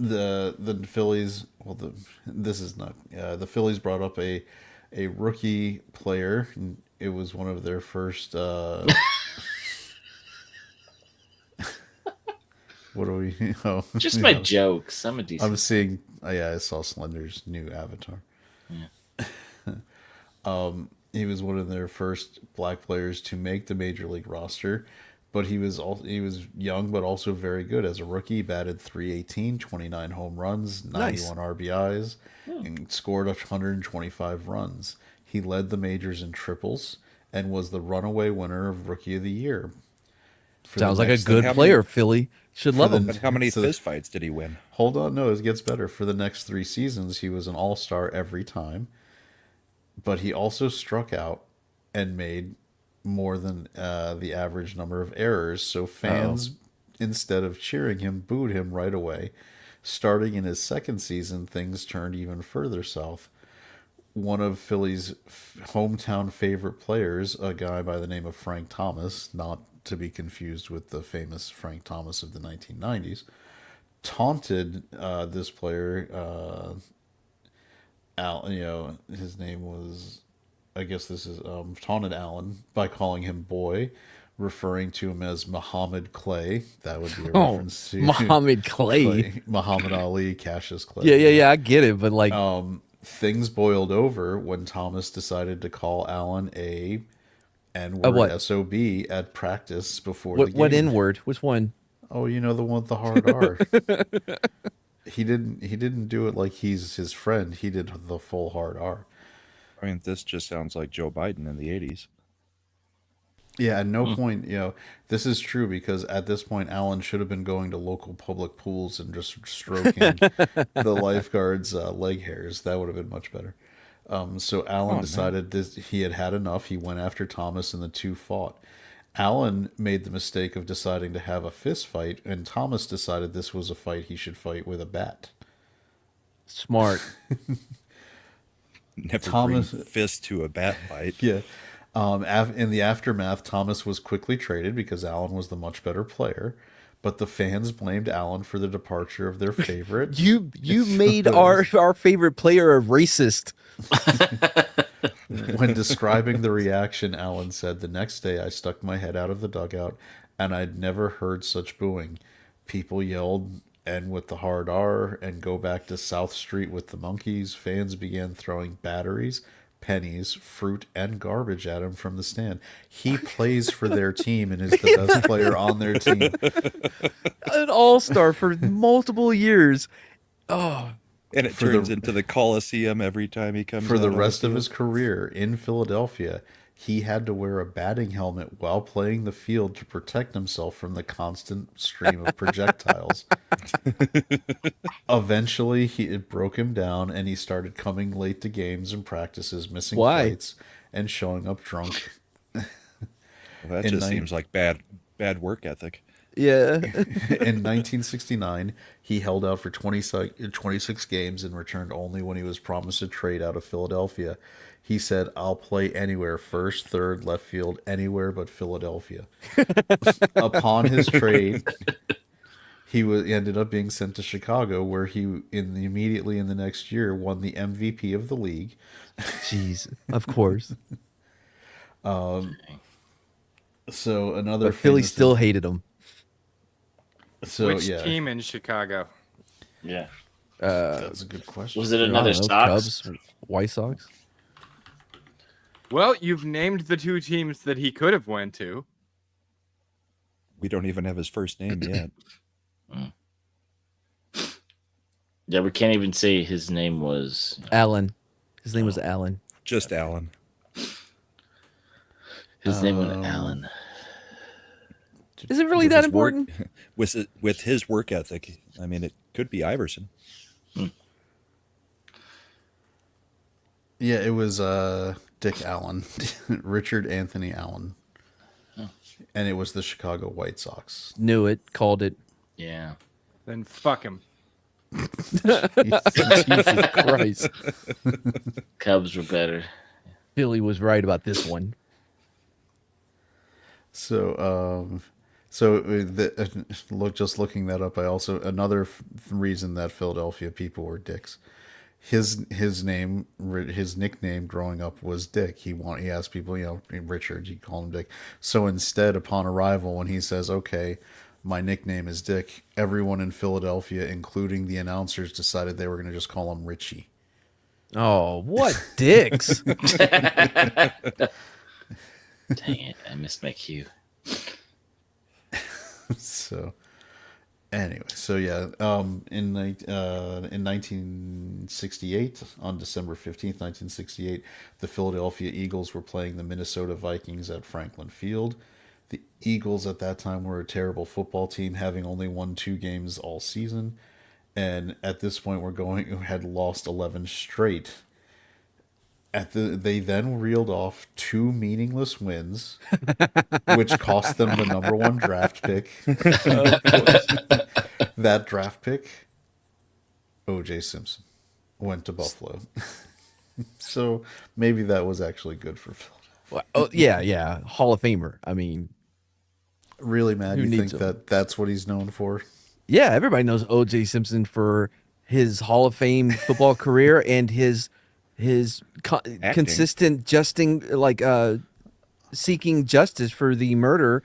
The Phillies. Well, this is not. The Phillies brought up a rookie player. It was one of their first. What do we? Oh, just my jokes. I'm a decent. I'm seeing. I saw Slender's new avatar. Yeah. He was one of their first black players to make the major league roster, but he was young but also very good as a rookie. He batted .318, 29 home runs, 91 RBIs, and scored 125 runs. He led the majors in triples and was the runaway winner of Rookie of the Year. Sounds like a good player, Philly. Should love him. But how many fistfights did he win? Hold on, no, it gets better. For the next 3 seasons, he was an all-star every time. But he also struck out and made more than the average number of errors. So fans, instead of cheering him, booed him right away. Starting in his second season, things turned even further south. One of Philly's hometown favorite players, a guy by the name of Frank Thomas, not to be confused with the famous Frank Thomas of the 1990s, taunted this player. His name was, I guess this is taunted Allen by calling him boy, referring to him as Muhammad Clay. That would be a reference to Muhammad Clay. Muhammad Ali, Cassius Clay. Yeah, I get it, but like, things boiled over when Thomas decided to call Allen a N-word what? SOB at practice before the game. What N-word? Which one? Oh, you know, the one with the hard R. He didn't do it like he's his friend. He did the full hard R. I mean, this just sounds like Joe Biden in the 80s. Yeah, at no point, this is true because at this point, Allen should have been going to local public pools and just stroking the lifeguards' leg hairs. That would have been much better. So Allen decided he had enough. He went after Thomas, and the two fought. Allen made the mistake of deciding to have a fist fight, and Thomas decided this was a fight he should fight with a bat. Smart. Never bring fist to a bat fight. Yeah. In the aftermath, Thomas was quickly traded because Allen was the much better player, but the fans blamed Allen for the departure of their favorite. You made our favorite player a racist. When describing the reaction, Allen said, "The next day I stuck my head out of the dugout and I'd never heard such booing. People yelled and with the hard R and go back to South Street with the monkeys. Fans began throwing batteries, pennies, fruit, and garbage at him from the stand. He plays for their team and is the best player on their team." An all-star for multiple years. Oh. And it turns into the Coliseum every time he comes For the out rest on of the his career in Philadelphia, he had to wear a batting helmet while playing the field to protect himself from the constant stream of projectiles. Eventually, it broke him down, and he started coming late to games and practices, missing flights, and showing up drunk. Well, that just seems like bad work ethic. Yeah. In 1969, he held out for 26 games and returned only when he was promised a trade out of Philadelphia. He said, "I'll play anywhere, first, third, left field, anywhere but Philadelphia." Upon his trade, he ended up being sent to Chicago, where he immediately in the next year won the MVP of the league. Jeez, of course. So another but Philly still hated him. So which team in Chicago? Yeah, that's a good question. Was it another Sox? Cubs, White Sox? Well, you've named the two teams that he could have went to. We don't even have his first name yet. Yeah, we can't even say his name was Allen. His name was Allen. Just Allen. His name was Allen. Is it really that important? With his work ethic, I mean, it could be Iverson. Yeah, it was Dick Allen, Richard Anthony Allen, and it was the Chicago White Sox. Knew it, called it. Yeah. Then fuck him. Jesus Christ. Cubs were better. Philly was right about this one. So, just looking that up, I also another reason that Philadelphia people were dicks. His nickname growing up was Dick. He asked people, Richard, you call him Dick. So instead, upon arrival, when he says, "Okay, my nickname is Dick," everyone in Philadelphia, including the announcers, decided they were going to just call him Richie. Oh, what dicks! Dang it, I missed my cue. So, anyway, in 1968, on December 15th, 1968, the Philadelphia Eagles were playing the Minnesota Vikings at Franklin Field. The Eagles at that time were a terrible football team, having only won 2 games all season, and at this point had lost 11 straight. They then reeled off 2 meaningless wins, which cost them the number 1 draft pick. That draft pick, O.J. Simpson, went to Buffalo. So maybe that was actually good for Philadelphia. Oh, yeah. Hall of Famer. I mean, really, Matt, you think that's what he's known for? Yeah, everybody knows O.J. Simpson for his Hall of Fame football career and his consistent seeking justice for the murder,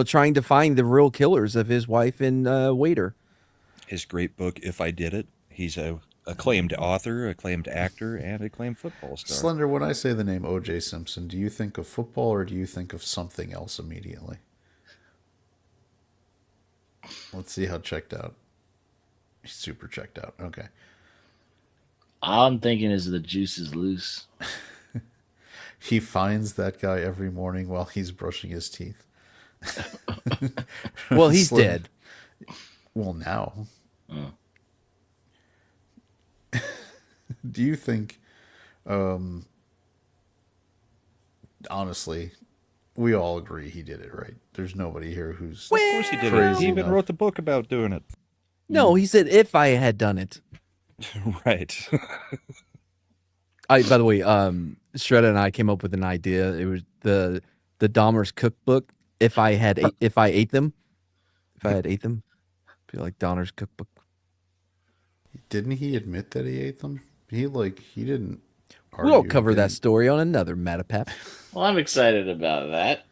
trying to find the real killers of his wife and waiter. His great book, If I Did It, he's a acclaimed author, acclaimed actor, and acclaimed football star. Slender, when I say the name O.J. Simpson, do you think of football or do you think of something else immediately? Let's see how checked out. Super checked out. Okay. All I'm thinking is the juice is loose. He finds that guy every morning while he's brushing his teeth. Well, he's dead. Well, now. Do you think, honestly, we all agree he did it, right? There's nobody here who's Of course he did it. He even wrote the book about doing it. No, he said if I had done it. Right. By the way, Shredda and I came up with an idea. It was the Dahmer's cookbook. If I had ate them, be like Dahmer's cookbook. Didn't he admit that he ate them? He didn't. We'll cover that story on another MADePAP. Well, I'm excited about that.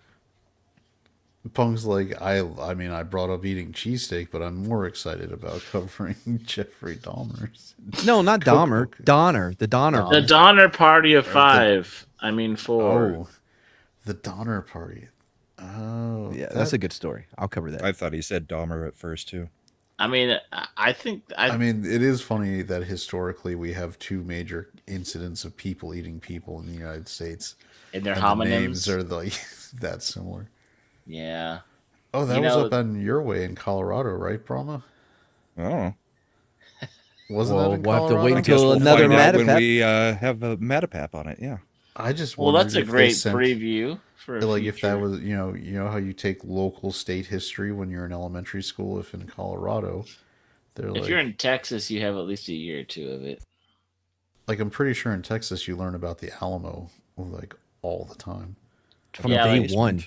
Punk's like, I mean, I brought up eating cheesesteak, but I'm more excited about covering Jeffrey Dahmer's. No, not Dahmer. Donner. The Donner. The Donner Party of 5. I mean 4. Oh, the Donner Party. Oh, Yeah, that's a good story. I'll cover that. I thought he said Dahmer at first, too. I mean, I think... I mean, it is funny that historically we have two major incidents of people eating people in the United States. And their the homonyms. names are like that similar. Yeah. Oh, that was up on your way in Colorado, right, Brahma? Oh. Wasn't that in we'll have to Colorado? wait I guess until we'll another find out when MADePAP. we have a MADePAP on it, yeah. I just Well, that's a wondered if they great sent- preview for a like if that future. was you know how you take local state history when you're in elementary school. If in Colorado, they're If like, you're in Texas, you have at least a year or two of it. like I'm pretty sure in Texas you learn about the Alamo like all the time. From Yeah, day like- one.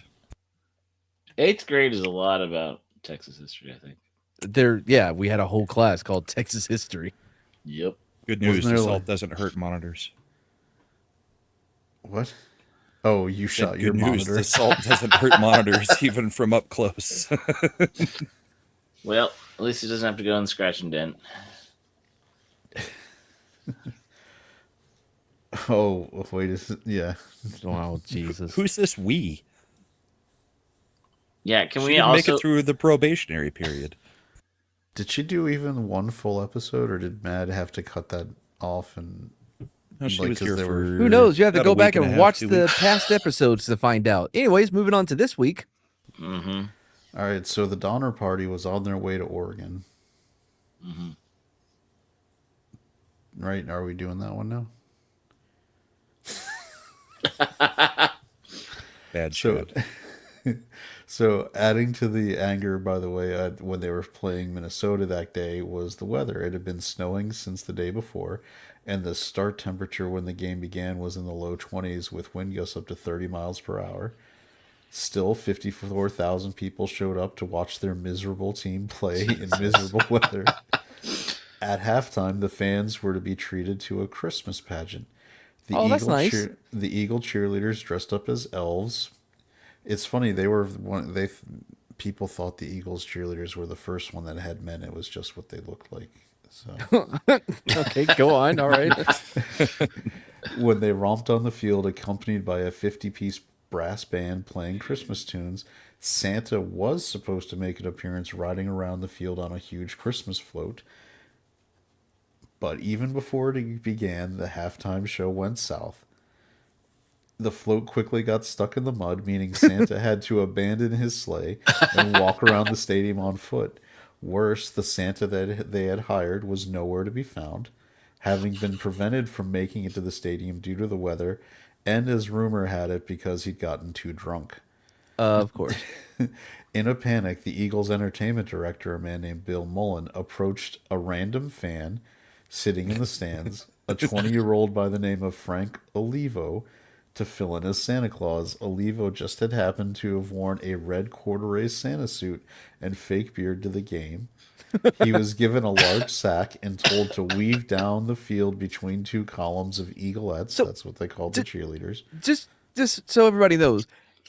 8th grade is a lot about Texas history, I think. We had a whole class called Texas History. Yep. Good news, Wasn't the there, salt like- doesn't hurt monitors. What? Oh, you shot your Good news, monitor. the salt doesn't hurt monitors even from up close. Well, at least it doesn't have to go and scratch and dent. Oh, wait, yeah. Oh, Jesus. Who's this we? Yeah, can She we didn't also... make it through the probationary period. Did she do even one full episode, or did Mad have to cut that off? And No, she like, was 'cause here they for were- Who knows? You have to about go a back week and a half, watch 2 the weeks. past episodes to find out. Anyways, moving on to this week. Mm-hmm. All right, so the Donner Party was on their way to Oregon. Mm-hmm. Right? Are we doing that one now? Bad So, shit. so adding to the anger, by the way, when they were playing Minnesota that day was the weather. It had been snowing since the day before, and the start temperature when the game began was in the low 20s with wind gusts up to 30 miles per hour. Still, 54,000 people showed up to watch their miserable team play in miserable weather. At halftime, the fans were to be treated to a Christmas pageant. Oh, that's nice. The Eagle cheerleaders dressed up as elves. It's funny, people thought the Eagles cheerleaders were the first one that had men. It was just what they looked like. So Okay, go on. All right. when they romped on the field, accompanied by a 50-piece brass band playing Christmas tunes, Santa was supposed to make an appearance riding around the field on a huge Christmas float. But even before it began, the halftime show went south. The float quickly got stuck in the mud, meaning Santa had to abandon his sleigh and walk around the stadium on foot. Worse, the Santa that they had hired was nowhere to be found, having been prevented from making it to the stadium due to the weather, and as rumor had it, because he'd gotten too drunk. Of course. In a panic, the Eagles' entertainment director, a man named Bill Mullen, approached a random fan sitting in the stands, a 20-year-old by the name of Frank Olivo, to fill in as Santa Claus. Olivo just had happened to have worn a red corduroy Santa suit and fake beard to the game. He was given a large sack and told to weave down the field between two columns of eaglettes. That's what they called the cheerleaders. Just so everybody knows,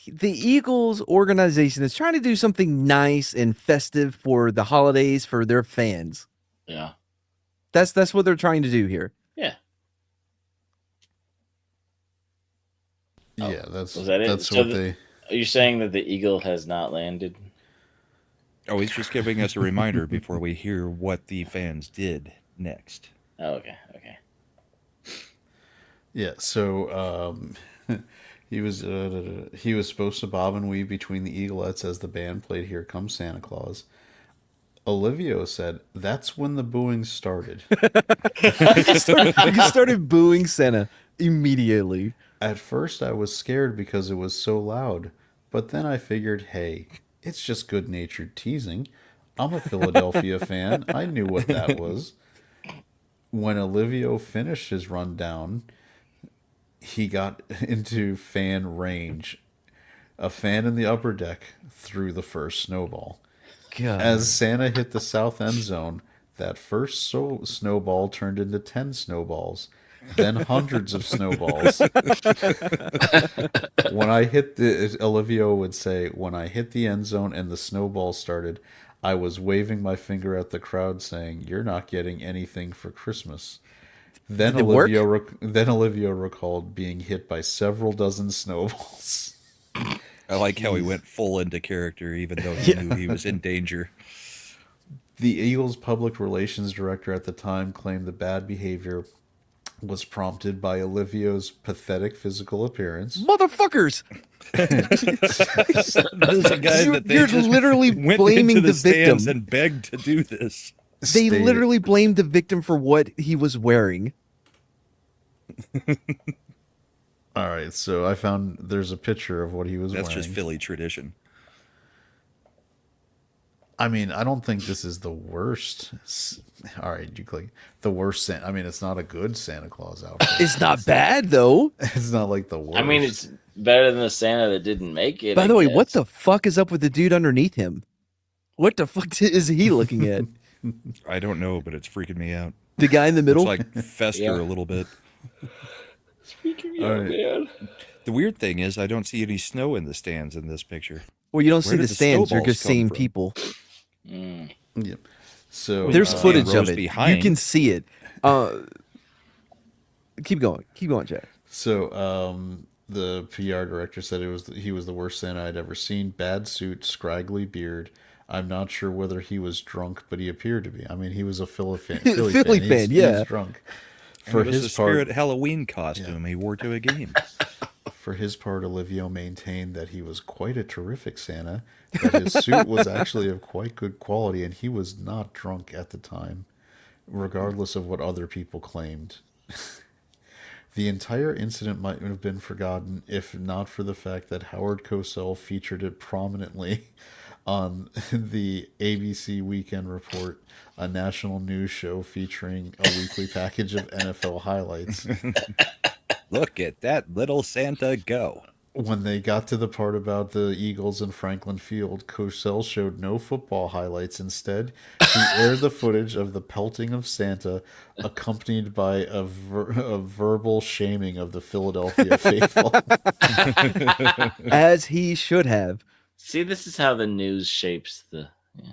the Eagles organization is trying to do something nice and festive for the holidays for their fans. Yeah. That's what they're trying to do here. Yeah. Yeah, that's Was that it? that's So what they. Are you saying that the eagle has not landed? Oh, he's just giving us a reminder before we hear what the fans did next. Oh, okay. Okay. Yeah, so he was supposed to bob and weave between the eaglettes as the band played "Here Comes Santa Claus." Olivio said, "That's when the booing started." He started booing Santa immediately. At first, I was scared because it was so loud, but then I figured, hey, it's just good-natured teasing. I'm a Philadelphia fan. I knew what that was. When Olivio finished his rundown, he got into fan range. A fan in the upper deck threw the first snowball. God. As Santa hit the south end zone, that first snowball turned into 10 snowballs, then hundreds of snowballs. Olivio would say, when I hit the end zone and the snowball started, I was waving my finger at the crowd saying, "You're not getting anything for Christmas." Then Olivio recalled being hit by several dozen snowballs. I like how he went full into character, even though he knew he was in danger. The Eagles' public relations director at the time claimed the bad behavior was prompted by Olivio's pathetic physical appearance. Motherfuckers! There's a guy that they You're just literally went blaming into the victim. stands and begged to do this. They literally blamed the victim for what he was wearing. All right, so I found there's a picture of what he was wearing. That's just Philly tradition. I mean, I don't think this is the worst. All right, you click the worst. I mean, it's not a good Santa Claus outfit. It's not bad though. It's not like the worst. I mean, it's better than the Santa that didn't make it. By the way, what the fuck is up with the dude underneath him? What the fuck is he looking at? I don't know, but it's freaking me out. The guy in the middle? Looks like Fester a little bit. It's freaking me out, man. The weird thing is, I don't see any snow in the stands in this picture. Well, you don't Where see did the stands. You're snowballs just come seeing from? people. Yep. So There's footage of rows it. behind. You can see it. Keep going. Keep going, Jack. So the PR director said he was the worst Santa I'd ever seen. Bad suit, scraggly beard. I'm not sure whether he was drunk, but he appeared to be. I mean, he was a Philly fan. Philly fan, He yeah. was drunk. For his spirit Halloween costume he wore to a game. For his part, Olivio maintained that he was quite a terrific Santa, that his suit was actually of quite good quality, and he was not drunk at the time, regardless of what other people claimed. The entire incident might have been forgotten if not for the fact that Howard Cosell featured it prominently on the ABC Weekend Report, a national news show featuring a weekly package of NFL highlights. Look at that little Santa go. When they got to the part about the Eagles and Franklin Field, Cosell showed no football highlights. Instead, he aired the footage of the pelting of Santa, accompanied by a verbal shaming of the Philadelphia faithful. As he should have. See, this is how the news shapes the. Yeah.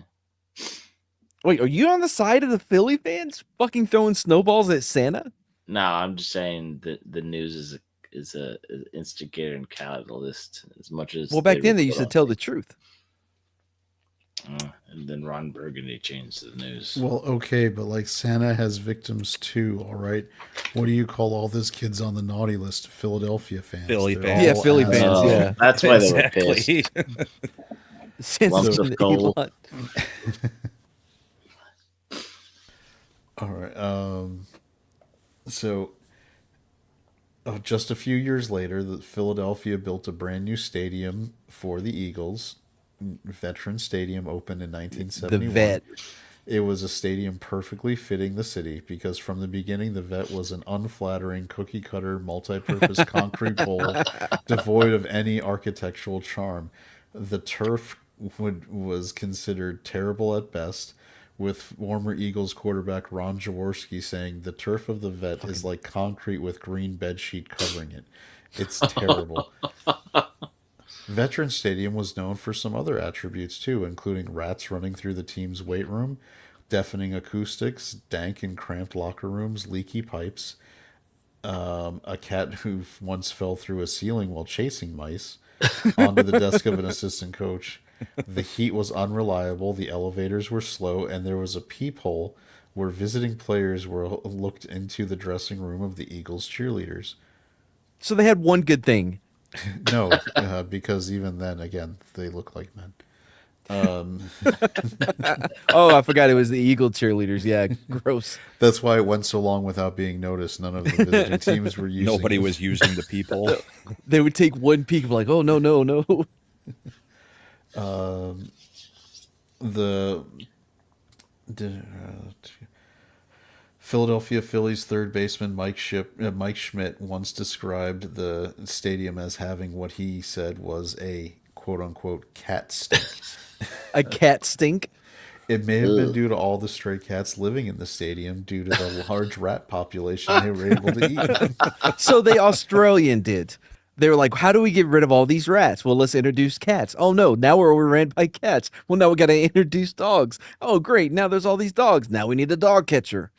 Wait, are you on the side of the Philly fans fucking throwing snowballs at Santa? No, I'm just saying that the news is a instigator and catalyst as much as. Well, back then they used to tell the truth. And then Ron Burgundy changed the news. Well, okay, but like Santa has victims too, all right? What do you call all these kids on the naughty list? Philadelphia fans. Philly They're fans. all Yeah, Philly fans, assholes. yeah. That's why they Exactly. were pissed. Santa's Lumps of gonna gold. eat a lot. All right. So, just a few years later, Philadelphia built a brand new stadium for the Eagles. Veteran Stadium opened in 1971. The Vet. It was a stadium perfectly fitting the city because from the beginning, the Vet was an unflattering cookie-cutter, multi-purpose concrete bowl devoid of any architectural charm. The turf was considered terrible at best, with former Eagles quarterback Ron Jaworski saying the turf of the Vet is like concrete with green bedsheet covering it. It's terrible. Veteran Stadium was known for some other attributes too, including rats running through the team's weight room, deafening acoustics, dank and cramped locker rooms, leaky pipes, a cat who once fell through a ceiling while chasing mice onto the desk of an assistant coach. The heat was unreliable, the elevators were slow, and there was a peephole where visiting players were looked into the dressing room of the Eagles cheerleaders. So they had one good thing. No, because even then, again, they look like men. Oh, I forgot it was the Eagle cheerleaders. Yeah, gross. That's why it went so long without being noticed. None of the visiting teams were using Nobody was using the people. They would take one peek, like, oh no, no, no. The Philadelphia Phillies third baseman Mike Schmidt once described the stadium as having what he said was a quote-unquote cat stink. A cat stink? It may have been due to all the stray cats living in the stadium due to the large rat population they were able to eat. So the Australian did. They were like, how do we get rid of all these rats? Well, let's introduce cats. Oh, no, now we're overran by cats. Well, now we got to introduce dogs. Oh, great, now there's all these dogs. Now we need a dog catcher.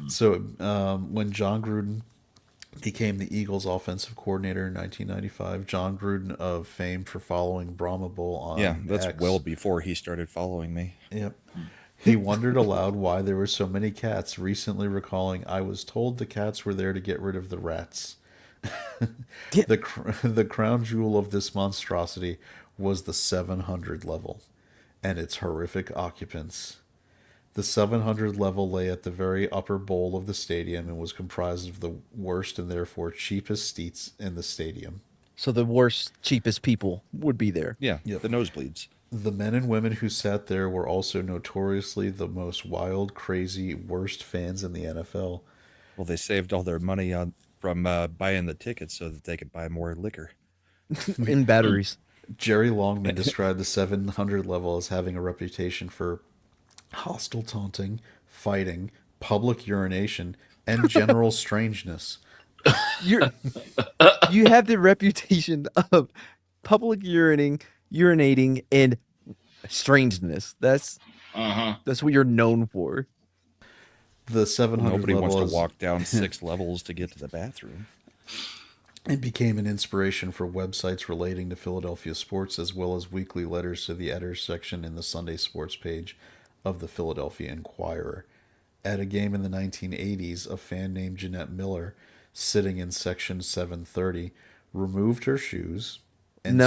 So when John Gruden became the Eagles offensive coordinator in 1995, John Gruden of fame for following Brahma Bull on that's X. well before he started following me. Yep. He wondered aloud why there were so many cats, recently recalling, I was told the cats were there to get rid of the rats. The crown jewel of this monstrosity was the 700 level and its horrific occupants. The 700 level lay at the very upper bowl of the stadium and was comprised of the worst and therefore cheapest seats in the stadium. So the worst, cheapest people would be there. Yeah, the nosebleeds. The men and women who sat there were also notoriously the most wild, crazy, worst fans in the NFL. Well, they saved all their money from buying the tickets so that they could buy more liquor. In batteries. Jerry Longman described the 700 level as having a reputation for hostile taunting, fighting, public urination, and general strangeness. You have the reputation of public urinating, and strangeness. That's what you're known for. The 700 Nobody level wants to walk down 6 levels to get to the bathroom. It became an inspiration for websites relating to Philadelphia sports, as well as weekly letters to the editors section in the Sunday sports page of the Philadelphia Inquirer. At a game in the 1980s, a fan named Jeanette Miller, sitting in section 730, removed her shoes and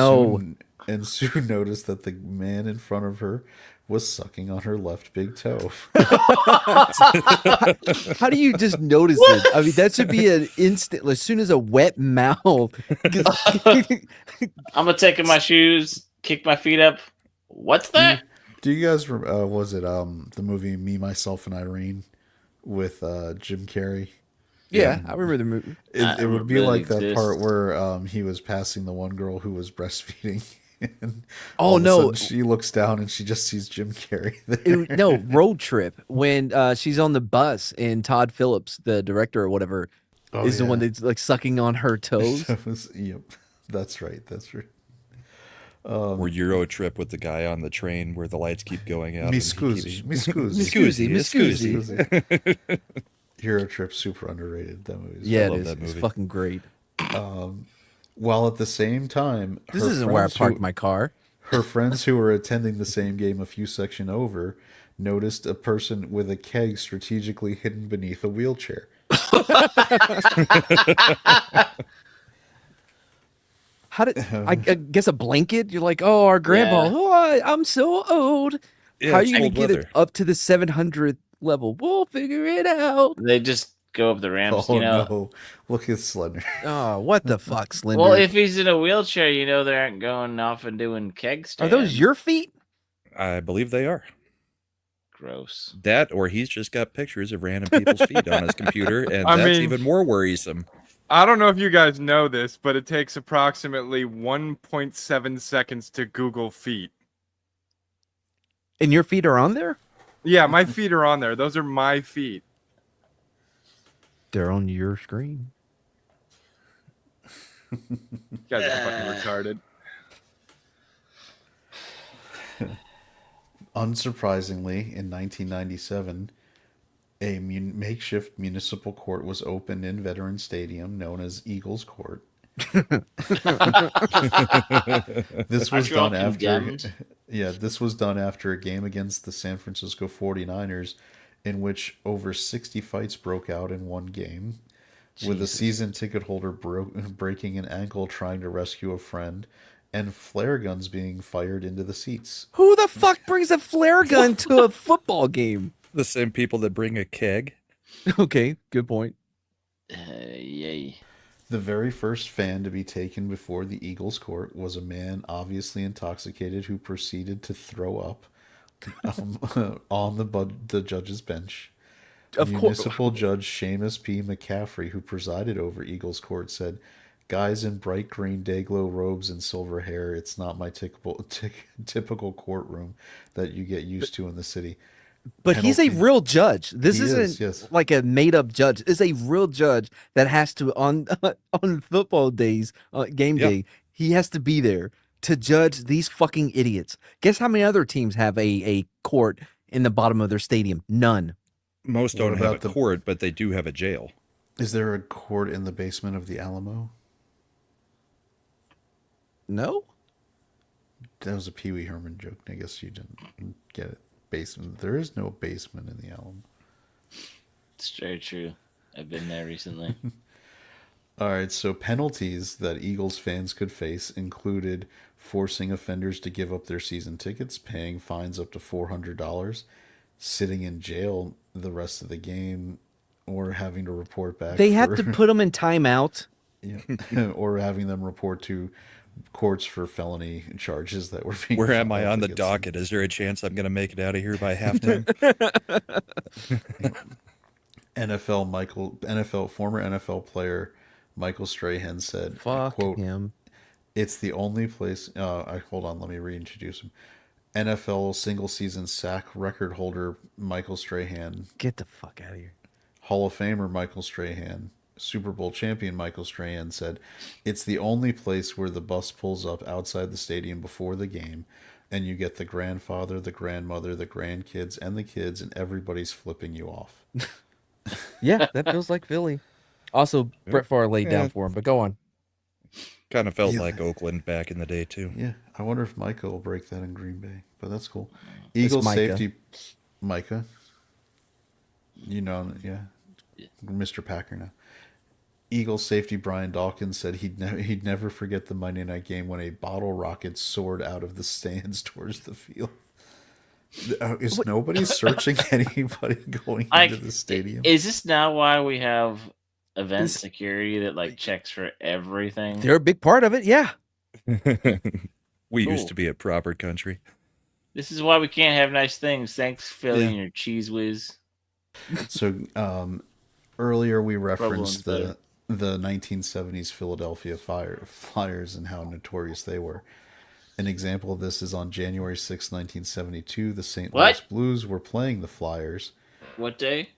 soon noticed that the man in front of her was sucking on her left big toe. How do you just notice it? I mean, that should be an instant, as soon as a wet mouth. I'm gonna take my shoes, kick my feet up. What's that? Do you guys was it the movie Me, Myself, and Irene with Jim Carrey? Yeah, I remember the movie. It would be like that part where he was passing the one girl who was breastfeeding. And all of a sudden she looks down and she just sees Jim Carrey there. Road Trip, when she's on the bus and Todd Phillips, the director or whatever, is the one that's like sucking on her toes. Yep, that's right. Or Euro Trip with the guy on the train where the lights keep going out. Mi scusi. Euro Trip, super underrated. That movie. Yeah, it is. It's fucking great. While at the same time, this isn't where I parked my car. Her friends who were attending the same game a few sections over noticed a person with a keg strategically hidden beneath a wheelchair. I guess a blanket? You're like, oh, our grandpa. Yeah. Oh, I'm so old. Yeah, how are you going to get it up to the 700th level? We'll figure it out. They just go up the ramps, Oh, no. Look at Slender. Oh, what the fuck, Slender? Well, if he's in a wheelchair, they aren't going off and doing keg stands. Are those your feet? I believe they are. Gross. That, or he's just got pictures of random people's feet on his computer, and that's even more worrisome. I don't know if you guys know this, but it takes approximately 1.7 seconds to Google feet. And your feet are on there? Yeah, my feet are on there. Those are my feet. They're on your screen. You guys are fucking retarded. Unsurprisingly, in 1997, a makeshift municipal court was opened in Veterans Stadium known as Eagles Court. This was Aren't you all done after condemned? this was done after a game against the San Francisco 49ers in which over 60 fights broke out in one game, with a Jesus. season ticket holder breaking an ankle trying to rescue a friend and flare guns being fired into the seats. Who the fuck brings a flare gun to a football game? The same people that bring a keg. Okay, good point. Yay. The very first fan to be taken before the Eagles court was a man obviously intoxicated who proceeded to throw up on the judge's bench. Of course. Municipal Judge Seamus P. McCaffrey, who presided over Eagles court, said, "Guys in bright green day-glow robes and silver hair, it's not my typical courtroom that you get used to in the city." But he's a Penalty. real judge. This He isn't is, yes. like a made-up judge. It's a real judge that has to on football days, game Yep. day. He has to be there to judge these fucking idiots. Guess how many other teams have a court in the bottom of their stadium? None. Most What don't have a about the- court, but they do have a jail. Is there a court in the basement of the Alamo? No. That was a Pee Wee Herman joke. I guess you didn't get it. Basement. There is no basement in the Alamo. It's very true. I've been there recently. All right, so penalties that Eagles fans could face included forcing offenders to give up their season tickets, paying fines up to $400, sitting in jail the rest of the game, or having to report back. They have to put them in timeout. Yeah, or having them report to courts for felony charges that were being. Where am I filed on the against them. docket? Is there a chance I'm going to make it out of here by halftime? Former NFL player Michael Strahan said, Fuck quote, him. "It's the only place." Hold on, let me reintroduce him. NFL single season sack record holder Michael Strahan, Get the fuck out of here. Hall of Famer Michael Strahan, Super Bowl champion Michael Strahan said, "It's the only place where the bus pulls up outside the stadium before the game, and you get the grandfather, the grandmother, the grandkids, and the kids, and everybody's flipping you off." Yeah, that feels like Philly. Also, Brett Favre laid down for him, but go on. Kind of felt Yeah. like Oakland back in the day, too. Yeah, I wonder if Micah will break that in Green Bay, but that's cool. Eagles Micah. safety, Micah. You know, yeah, Mr. Packer now. Eagles safety Brian Dawkins said he'd never forget the Monday night game when a bottle rocket soared out of the stands towards the field. Is nobody searching anybody going Like, into the stadium? Is this now why we have event security that like checks for everything? They're a big part of it, yeah. We Cool. used to be a proper country. This is why we can't have nice things. Thanks, Philly, Yeah. and your cheese whiz. So earlier we referenced Provolone's the 1970s Philadelphia Flyers and how notorious they were. An example of this is on January 6, 1972, the St. What? Louis Blues were playing the Flyers. What day?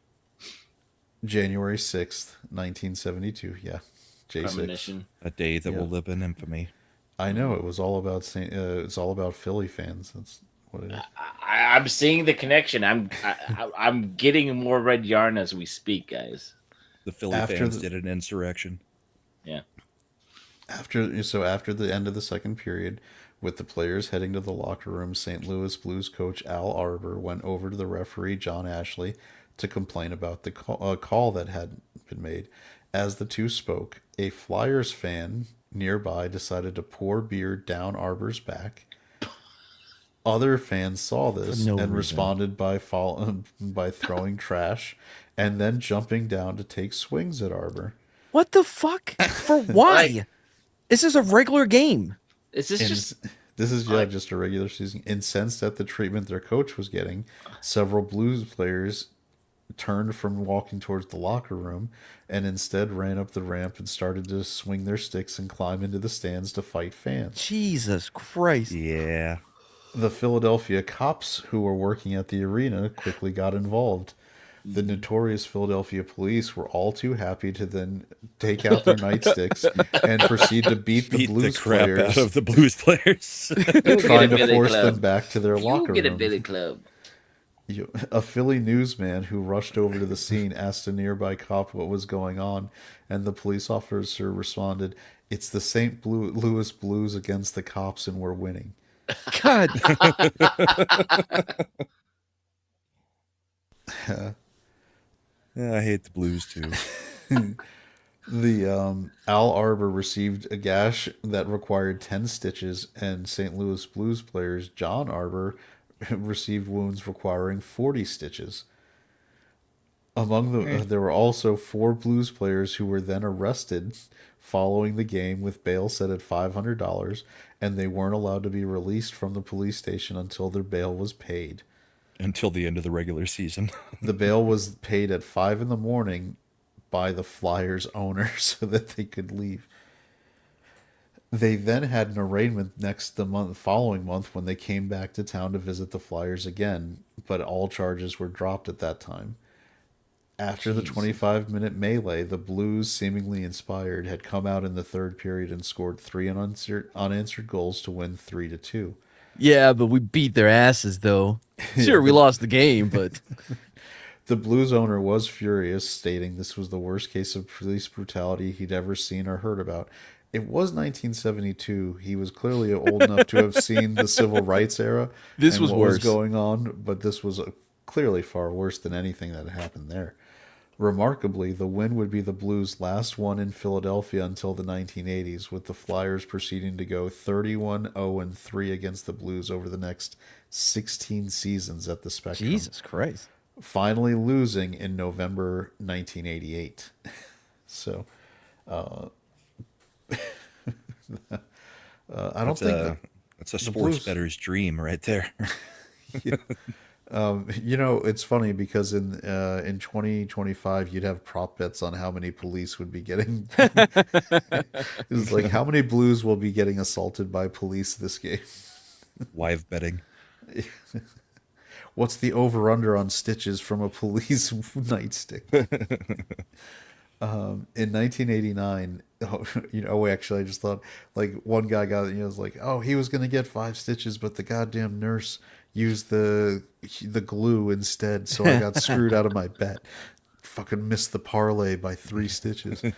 January 6th, 1972. Yeah. J6. Premonition. A day that Yeah. will live in infamy. I know it was all about it's all about Philly fans. That's what it is. I'm seeing the connection. I'm getting more red yarn as we speak, guys. The Philly After fans the- did an insurrection. Yeah. After the end of the second period, with the players heading to the locker room, St. Louis Blues coach Al Arbor went over to the referee John Ashley to complain about the call that had been made. As the two spoke, a Flyers fan nearby decided to pour beer down Arbor's back. Other fans saw this no and reason. responded by throwing trash and then jumping down to take swings at Arbor. What the fuck? For why? Like- This is a regular game. Is this just This is just a regular season. Incensed at the treatment their coach was getting, several Blues players turned from walking towards the locker room and instead ran up the ramp and started to swing their sticks and climb into the stands to fight fans. Jesus Christ. Yeah. The Philadelphia cops who were working at the arena quickly got involved. The notorious Philadelphia police were all too happy to then take out their nightsticks and proceed to beat the Blues crap players, out of the Blues players, trying to force them back to their locker get a room. billy club. A Philly newsman who rushed over to the scene asked a nearby cop what was going on, and the police officer responded, "It's the St. Louis Blues against the cops, and we're winning." God. Yeah, I hate the Blues too. The Al Arbor received a gash that required 10 stitches, and St. Louis Blues players John Arbor received wounds requiring 40 stitches. Among the there were also 4 Blues players who were then arrested following the game with bail set at $500, and they weren't allowed to be released from the police station until their bail was paid. Until the end of the regular season. The bail was paid at 5 in the morning by the Flyers owner so that they could leave. They then had an arraignment following month when they came back to town to visit the Flyers again, but all charges were dropped at that time. After the 25-minute melee, the Blues, seemingly inspired, had come out in the third period and scored 3 unanswered goals to win 3-2. Yeah, but we beat their asses, though. Sure, we lost the game, but... The Blues owner was furious, stating this was the worst case of police brutality he'd ever seen or heard about. It was 1972. He was clearly old enough to have seen the civil rights era. This and was what worse. was going on, but this was clearly far worse than anything that had happened there. Remarkably, the win would be the Blues' last one in Philadelphia until the 1980s, with the Flyers proceeding to go 31-0-3 against the Blues over the next 16 seasons at the Spectrum. Jesus Christ. Finally losing in November 1988. So, I don't think that's a sports bettor's dream right there. Yeah. It's funny because in 2025 you'd have prop bets on how many police would be getting. It's like how many Blues will be getting assaulted by police this game. Live betting. What's the over/under on stitches from a police nightstick? In 1989, actually, I just thought, like, one guy was like, oh, he was going to get 5 stitches, but the goddamn nurse used the glue instead, so I got screwed out of my bet. Fucking missed the parlay by 3 stitches. In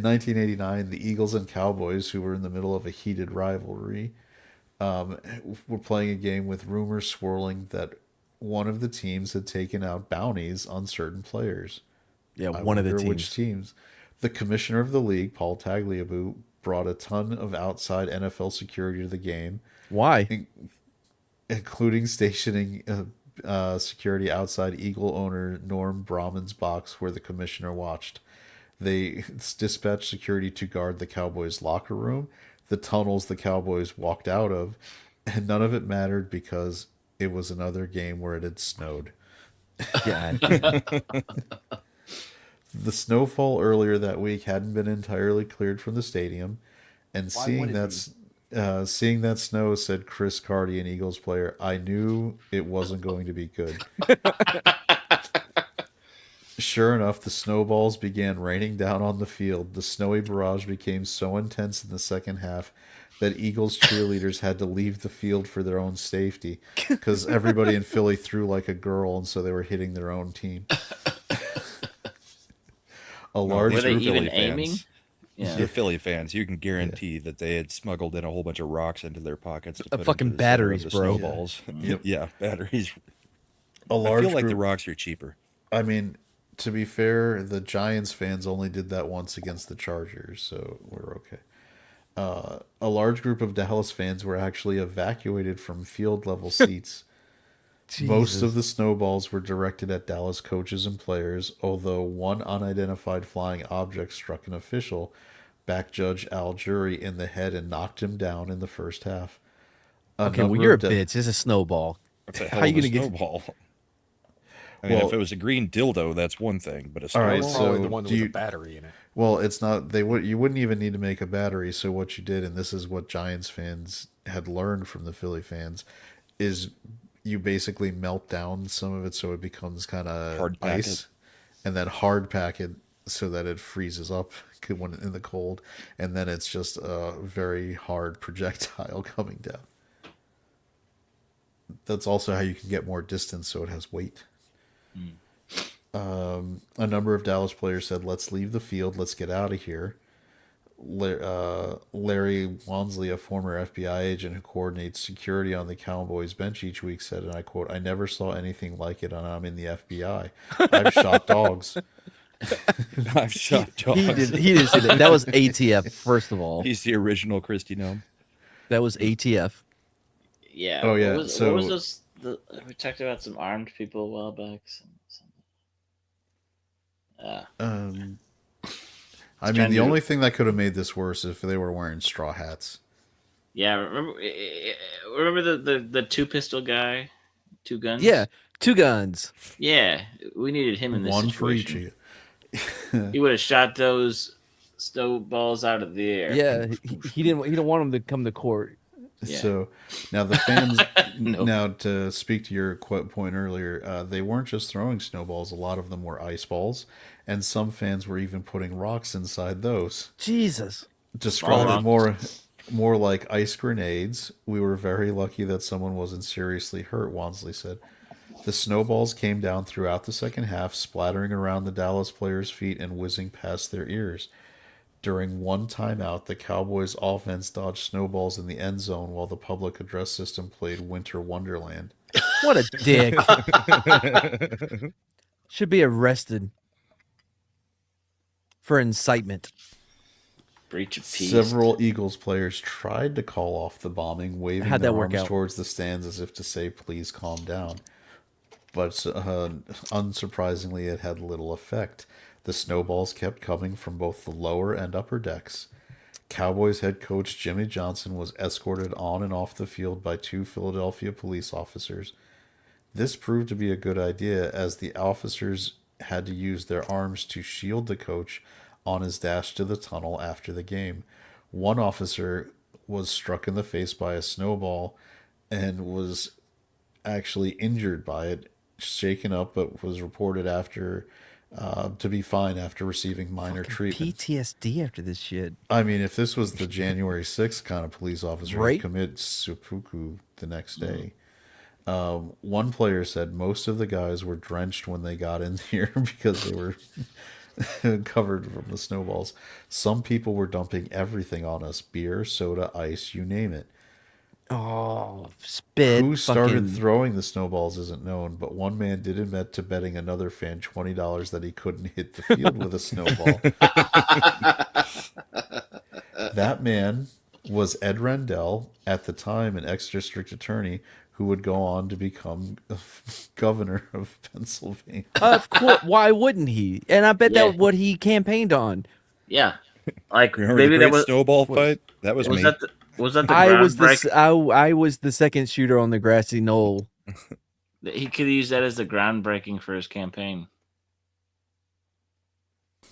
1989, the Eagles and Cowboys, who were in the middle of a heated rivalry, were playing a game with rumors swirling that one of the teams had taken out bounties on certain players. Yeah, I one of the wonder teams. which teams. The commissioner of the league, Paul Tagliabue, brought a ton of outside NFL security to the game. Why? Including stationing security outside Eagle owner Norm Brahman's box where the commissioner watched. They dispatched security to guard the Cowboys' locker room, the tunnels the Cowboys walked out of, and none of it mattered because it was another game where it had snowed. God. The snowfall earlier that week hadn't been entirely cleared from the stadium, and seeing that snow, said Chris Carty, an Eagles player, I knew it wasn't going to be good. Sure enough, the snowballs began raining down on the field. The snowy barrage became so intense in the second half that Eagles cheerleaders had to leave the field for their own safety because everybody in Philly threw like a girl, and so they were hitting their own team. Were they even aiming? Yeah. They're Philly fans. You can guarantee that they had smuggled in a whole bunch of rocks into their pockets. To put fucking into the batteries, center of the snowballs. Yep. Yeah, batteries. A I large feel like the group- rocks are cheaper. I mean, to be fair, the Giants fans only did that once against the Chargers, so we're okay. A large group of Dallas fans were actually evacuated from field level seats. Most of the snowballs were directed at Dallas coaches and players, although one unidentified flying object struck an official, back judge Al Jury, in the head and knocked him down in the first half. Okay, well, you're a bitch. It's a snowball. That's a How hell you of a gonna snowball. I mean, if it was a green dildo, that's one thing, but a All right, snowball. Probably so the one with a battery in it. Well, it's not. You wouldn't even need to make a battery. So what you did, and this is what Giants fans had learned from the Philly fans, is you basically melt down some of it so it becomes kind of Hard pack ice, it. and then hard pack it so that it freezes up when in the cold, and then it's just a very hard projectile coming down. That's also how you can get more distance so it has weight. A number of Dallas players said, "Let's leave the field. Let's get out of here." Larry Wansley, a former FBI agent who coordinates security on the Cowboys bench each week, said, and I quote, "I never saw anything like it, and I'm in the FBI. I've shot dogs." I've shot dogs. He didn't say that. That was ATF, first of all. He's the original Christy Gnome. That was ATF. Yeah. Oh, yeah, What was those? We talked about some armed people a while back. I mean, the only thing that could have made this worse if they were wearing straw hats. Yeah, remember the two pistol guy, two guns. Yeah, two guns. Yeah, we needed him in this One situation. for each. He would have shot those snowballs out of the air. Yeah, he didn't want them to come to court. Yeah. So now the fans. Nope. Now to speak to your point earlier, they weren't just throwing snowballs. A lot of them were ice balls, and some fans were even putting rocks inside those. Jesus. Described more like ice grenades. We were very lucky that someone wasn't seriously hurt, Wansley said. The snowballs came down throughout the second half, splattering around the Dallas players' feet and whizzing past their ears. During one timeout, the Cowboys' offense dodged snowballs in the end zone while the public address system played Winter Wonderland. What a dick. Should be arrested for incitement. Breach of peace. Several Eagles players tried to call off the bombing, waving How'd their that work arms out? towards the stands as if to say, "Please calm down." But unsurprisingly, it had little effect. The snowballs kept coming from both the lower and upper decks. Cowboys head coach Jimmy Johnson was escorted on and off the field by 2 Philadelphia police officers. This proved to be a good idea, as the officers had to use their arms to shield the coach on his dash to the tunnel after the game. One officer was struck in the face by a snowball and was actually injured by it, shaken up, but was reported after to be fine after receiving minor treatment. PTSD after this shit. I mean, if this was the January 6th kind of police officer, Right? he'd commit seppuku the next day. One player said most of the guys were drenched when they got in here because they were covered from the snowballs. Some people were dumping everything on us: beer, soda, ice, you name it. Oh, spit. Who started fucking- throwing the snowballs isn't known, but one man did admit to betting another fan $20 that he couldn't hit the field with a snowball. That man was Ed Rendell, at the time an ex-district attorney, who would go on to become governor of Pennsylvania. Of course. Why wouldn't he? And I bet Yeah. that what he campaigned on. Yeah, like Remember maybe the that great was snowball fight? That was me. Was that the I was groundbreak- I was the second shooter on the grassy knoll. He could use that as the groundbreaking for his campaign.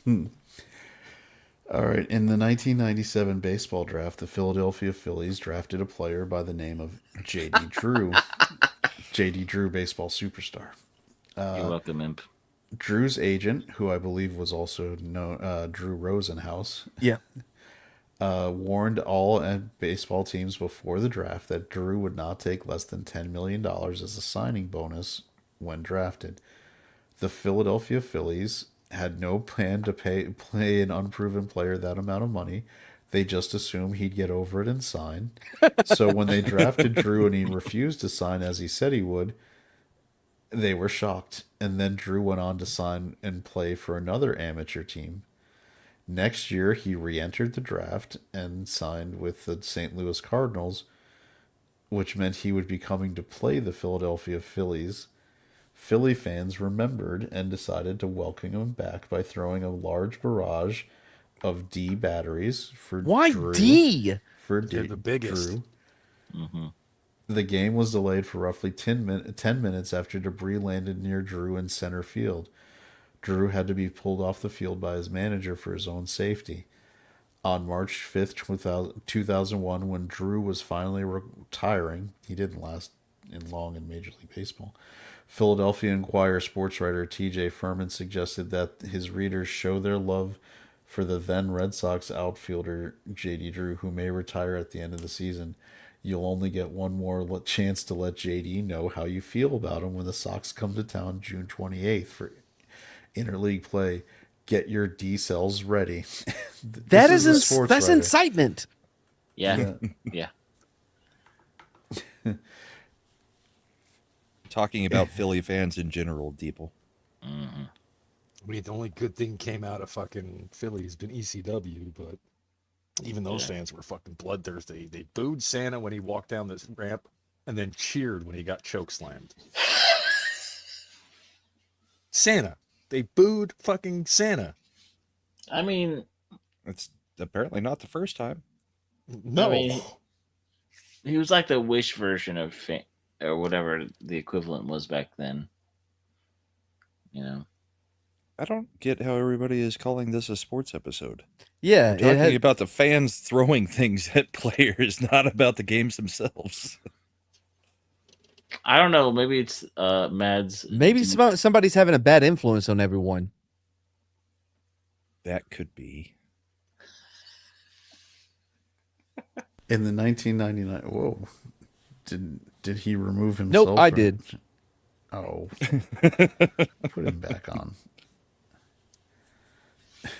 All right. In the 1997 baseball draft, the Philadelphia Phillies drafted a player by the name of J.D. Drew. J.D. Drew, baseball superstar. You're welcome, Imp. Drew's agent, who I believe was also known, Drew Rosenhaus, Yeah. warned all baseball teams before the draft that Drew would not take less than $10 million as a signing bonus when drafted. The Philadelphia Phillies had no plan to play an unproven player that amount of money. They just assumed he'd get over it and sign. So when they drafted Drew and he refused to sign as he said he would, they were shocked. And then Drew went on to sign and play for another amateur team. Next year, he re-entered the draft and signed with the St. Louis Cardinals, which meant he would be coming to play the Philadelphia Phillies. Philly fans remembered and decided to welcome him back by throwing a large barrage of D batteries for Why Drew. D? For They're the biggest. Drew. Mm-hmm. The game was delayed for roughly 10 minutes after debris landed near Drew in center field. Drew had to be pulled off the field by his manager for his own safety. On March 5th, 2001, when Drew was finally retiring, he didn't last long in Major League Baseball. Philadelphia Inquirer sports writer T.J. Furman suggested that his readers show their love for the then Red Sox outfielder J.D. Drew, who may retire at the end of the season. You'll only get one more chance to let J.D. know how you feel about him when the Sox come to town June 28th for interleague play. Get your D cells ready. That's incitement. Yeah. Yeah. Talking about Philly fans in general, Deeple. Mm-hmm. I mean, the only good thing came out of fucking Philly has been ECW, but even those fans were fucking bloodthirsty. They booed Santa when he walked down this ramp and then cheered when he got chokeslammed. Santa. They booed fucking Santa. I mean, it's apparently not the first time. No. I mean, he was like the Wish version of or whatever the equivalent was back then. You know, I don't get how everybody is calling this a sports episode. Yeah, we're talking about the fans throwing things at players, not about the games themselves. I don't know. Maybe it's Mads. Maybe somebody's having a bad influence on everyone. That could be. In the 1999, whoa, did he remove himself? Nope, I did. Oh, put him back on.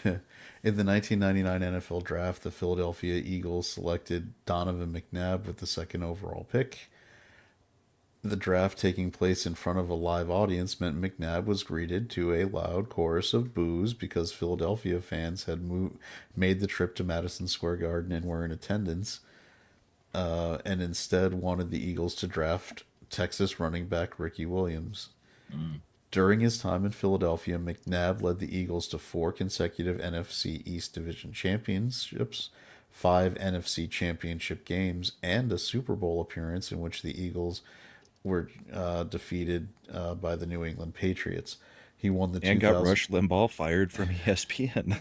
In the 1999 NFL Draft, the Philadelphia Eagles selected Donovan McNabb with the second overall pick. The draft taking place in front of a live audience meant McNabb was greeted to a loud chorus of boos because Philadelphia fans had made the trip to Madison Square Garden and were in attendance, and instead wanted the Eagles to draft Texas running back Ricky Williams. During his time in Philadelphia, McNabb led the Eagles to 4 consecutive NFC East Division championships, 5 NFC championship games, and a Super Bowl appearance in which the Eagles were defeated by the New England Patriots. He won the got Rush Limbaugh fired from ESPN.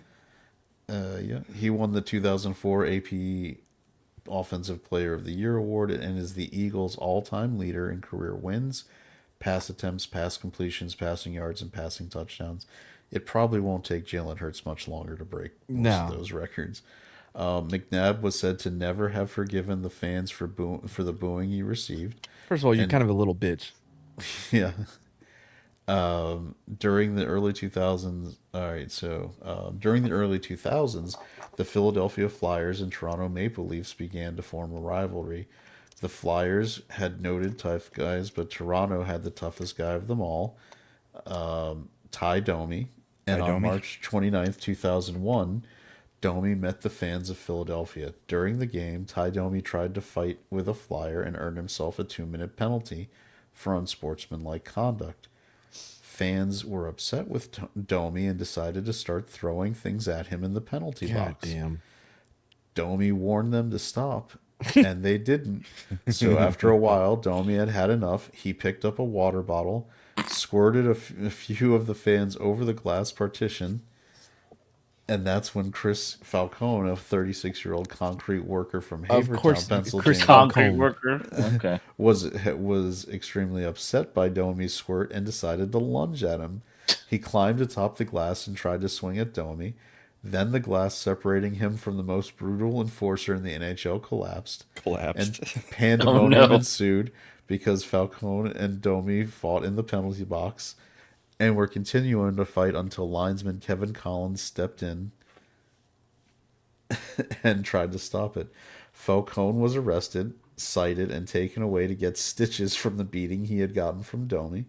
He won the 2004 AP Offensive Player of the Year award and is the Eagles' all-time leader in career wins, pass attempts, pass completions, passing yards, and passing touchdowns. It probably won't take Jalen Hurts much longer to break most of those records. McNabb was said to never have forgiven the fans for the booing he received. First of all, you're kind of a little bitch. Yeah. During the early 2000s, during the early 2000s, the Philadelphia Flyers and Toronto Maple Leafs began to form a rivalry. The Flyers had noted tough guys, but Toronto had the toughest guy of them all, Ty Domi. And on March 29th, 2001, Domi met the fans of Philadelphia. During the game, Ty Domi tried to fight with a Flyer and earned himself a 2-minute penalty for unsportsmanlike conduct. Fans were upset with Domi and decided to start throwing things at him in the penalty box. Damn. Domi warned them to stop, and they didn't. So after a while, Domi had had enough. He picked up a water bottle, squirted a few of the fans over the glass partition, and that's when Chris Falcone, a 36-year-old concrete worker from Havertown, Pennsylvania, concrete worker, okay, was extremely upset by Domi's squirt and decided to lunge at him. He climbed atop the glass and tried to swing at Domi. Then the glass separating him from the most brutal enforcer in the NHL collapsed. And pandemonium ensued because Falcone and Domi fought in the penalty box and were continuing to fight until linesman Kevin Collins stepped in and tried to stop it. Falcone was arrested, cited, and taken away to get stitches from the beating he had gotten from Domi.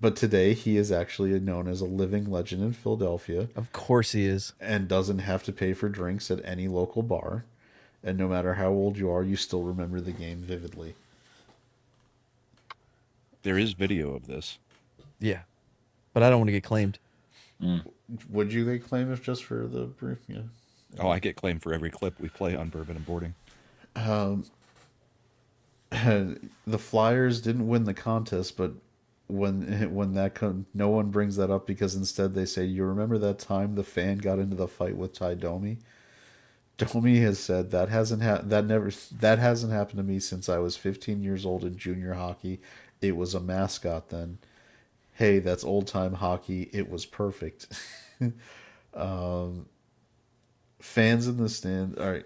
But today he is actually known as a living legend in Philadelphia. Of course he is. And doesn't have to pay for drinks at any local bar. And no matter how old you are, you still remember the game vividly. There is video of this. Yeah. But I don't want to get claimed. Would you get claimed if just for the brief? Yeah. Oh, I get claimed for every clip we play on Bourbon and Boarding. The Flyers didn't win the contest, but when that no one brings that up because instead they say, "You remember that time the fan got into the fight with Ty Domi?" Domi has said that hasn't happened to me since I was 15 years old in junior hockey. It was a mascot then. Hey, that's old time hockey. It was perfect. Fans in the stand, all right,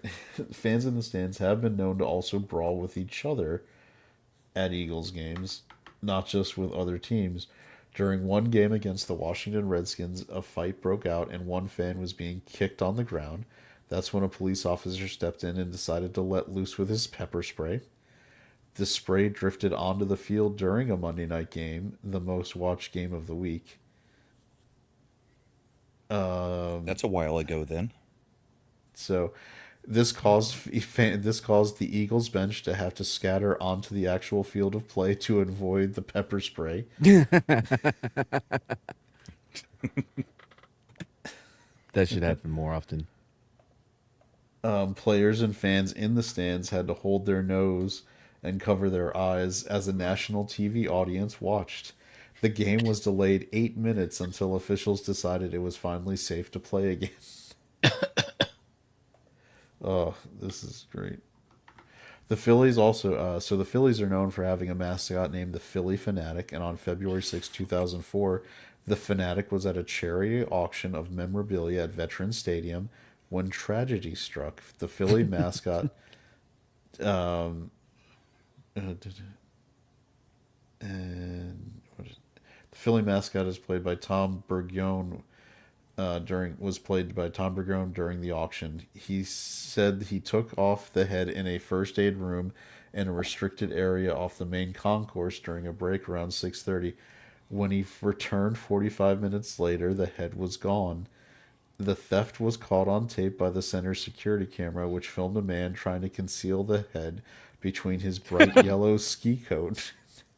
fans in the stands have been known to also brawl with each other at Eagles games, not just with other teams. During one game against the Washington Redskins, a fight broke out and one fan was being kicked on the ground. That's when a police officer stepped in and decided to let loose with his pepper spray. The spray drifted onto the field during a Monday night game, the most watched game of the week. That's a while ago then. So this caused the Eagles bench to have to scatter onto the actual field of play to avoid the pepper spray. That should happen more often. Players and fans in the stands had to hold their nose and cover their eyes as a national TV audience watched. The game was delayed 8 minutes until officials decided it was finally safe to play again. Oh, this is great. The Phillies also, so the Phillies are known for having a mascot named the Philly Fanatic, and on February 6, 2004, the Fanatic was at a charity auction of memorabilia at Veterans Stadium when tragedy struck. The Philly mascot, and the Philly mascot is played by Tom Bergione. Was played by Tom Bergeron during the auction. He said he took off the head in a first aid room in a restricted area off the main concourse during a break around 6:30. When he returned 45 minutes later, the head was gone. The theft was caught on tape by the center's security camera, which filmed a man trying to conceal the head between his bright yellow ski coat.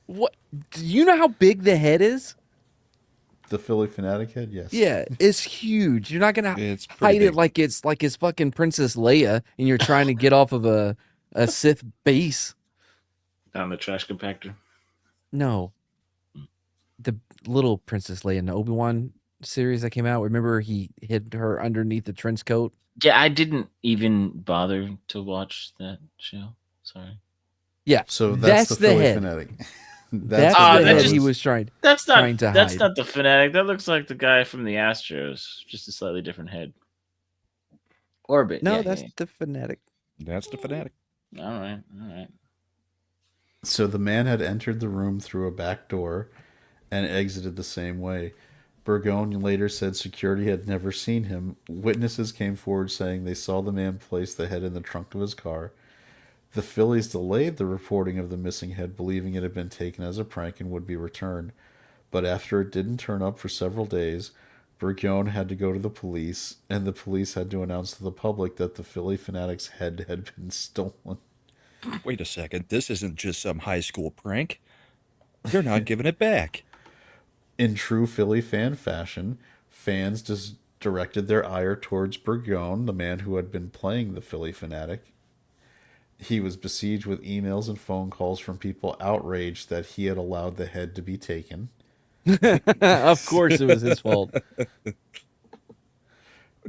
What? Do you know how big the head is? The Philly Fanatic head, yes. Yeah, it's huge. You're not gonna It's hide pretty it big. like it's fucking Princess Leia, and you're trying to get off of a Sith base. Down the trash compactor. No, the little Princess Leia in the Obi-Wan series that came out. Remember, he hid her underneath the trench coat. Yeah, I didn't even bother to watch that show. Sorry. Yeah, So that's the Philly head. Fanatic. That's Ah, the that head just- he was trying. That's not. Trying to That's hide. not the Fanatic. That looks like the guy from the Astros, just a slightly different head. Orbit. No, yeah, that's yeah. the Fanatic. That's the Fanatic. All right. All right. So the man had entered the room through a back door and exited the same way. Bergone later said security had never seen him. Witnesses came forward saying they saw the man place the head in the trunk of his car. The Phillies delayed the reporting of the missing head, believing it had been taken as a prank and would be returned. But after it didn't turn up for several days, Bergone had to go to the police, and the police had to announce to the public that the Philly Fanatic's head had been stolen. Wait a second. This isn't just some high school prank. They're not giving it back. In true Philly fan fashion, fans just directed their ire towards Bergone, the man who had been playing the Philly Fanatic. He was besieged with emails and phone calls from people outraged that he had allowed the head to be taken. Of course, it was his fault.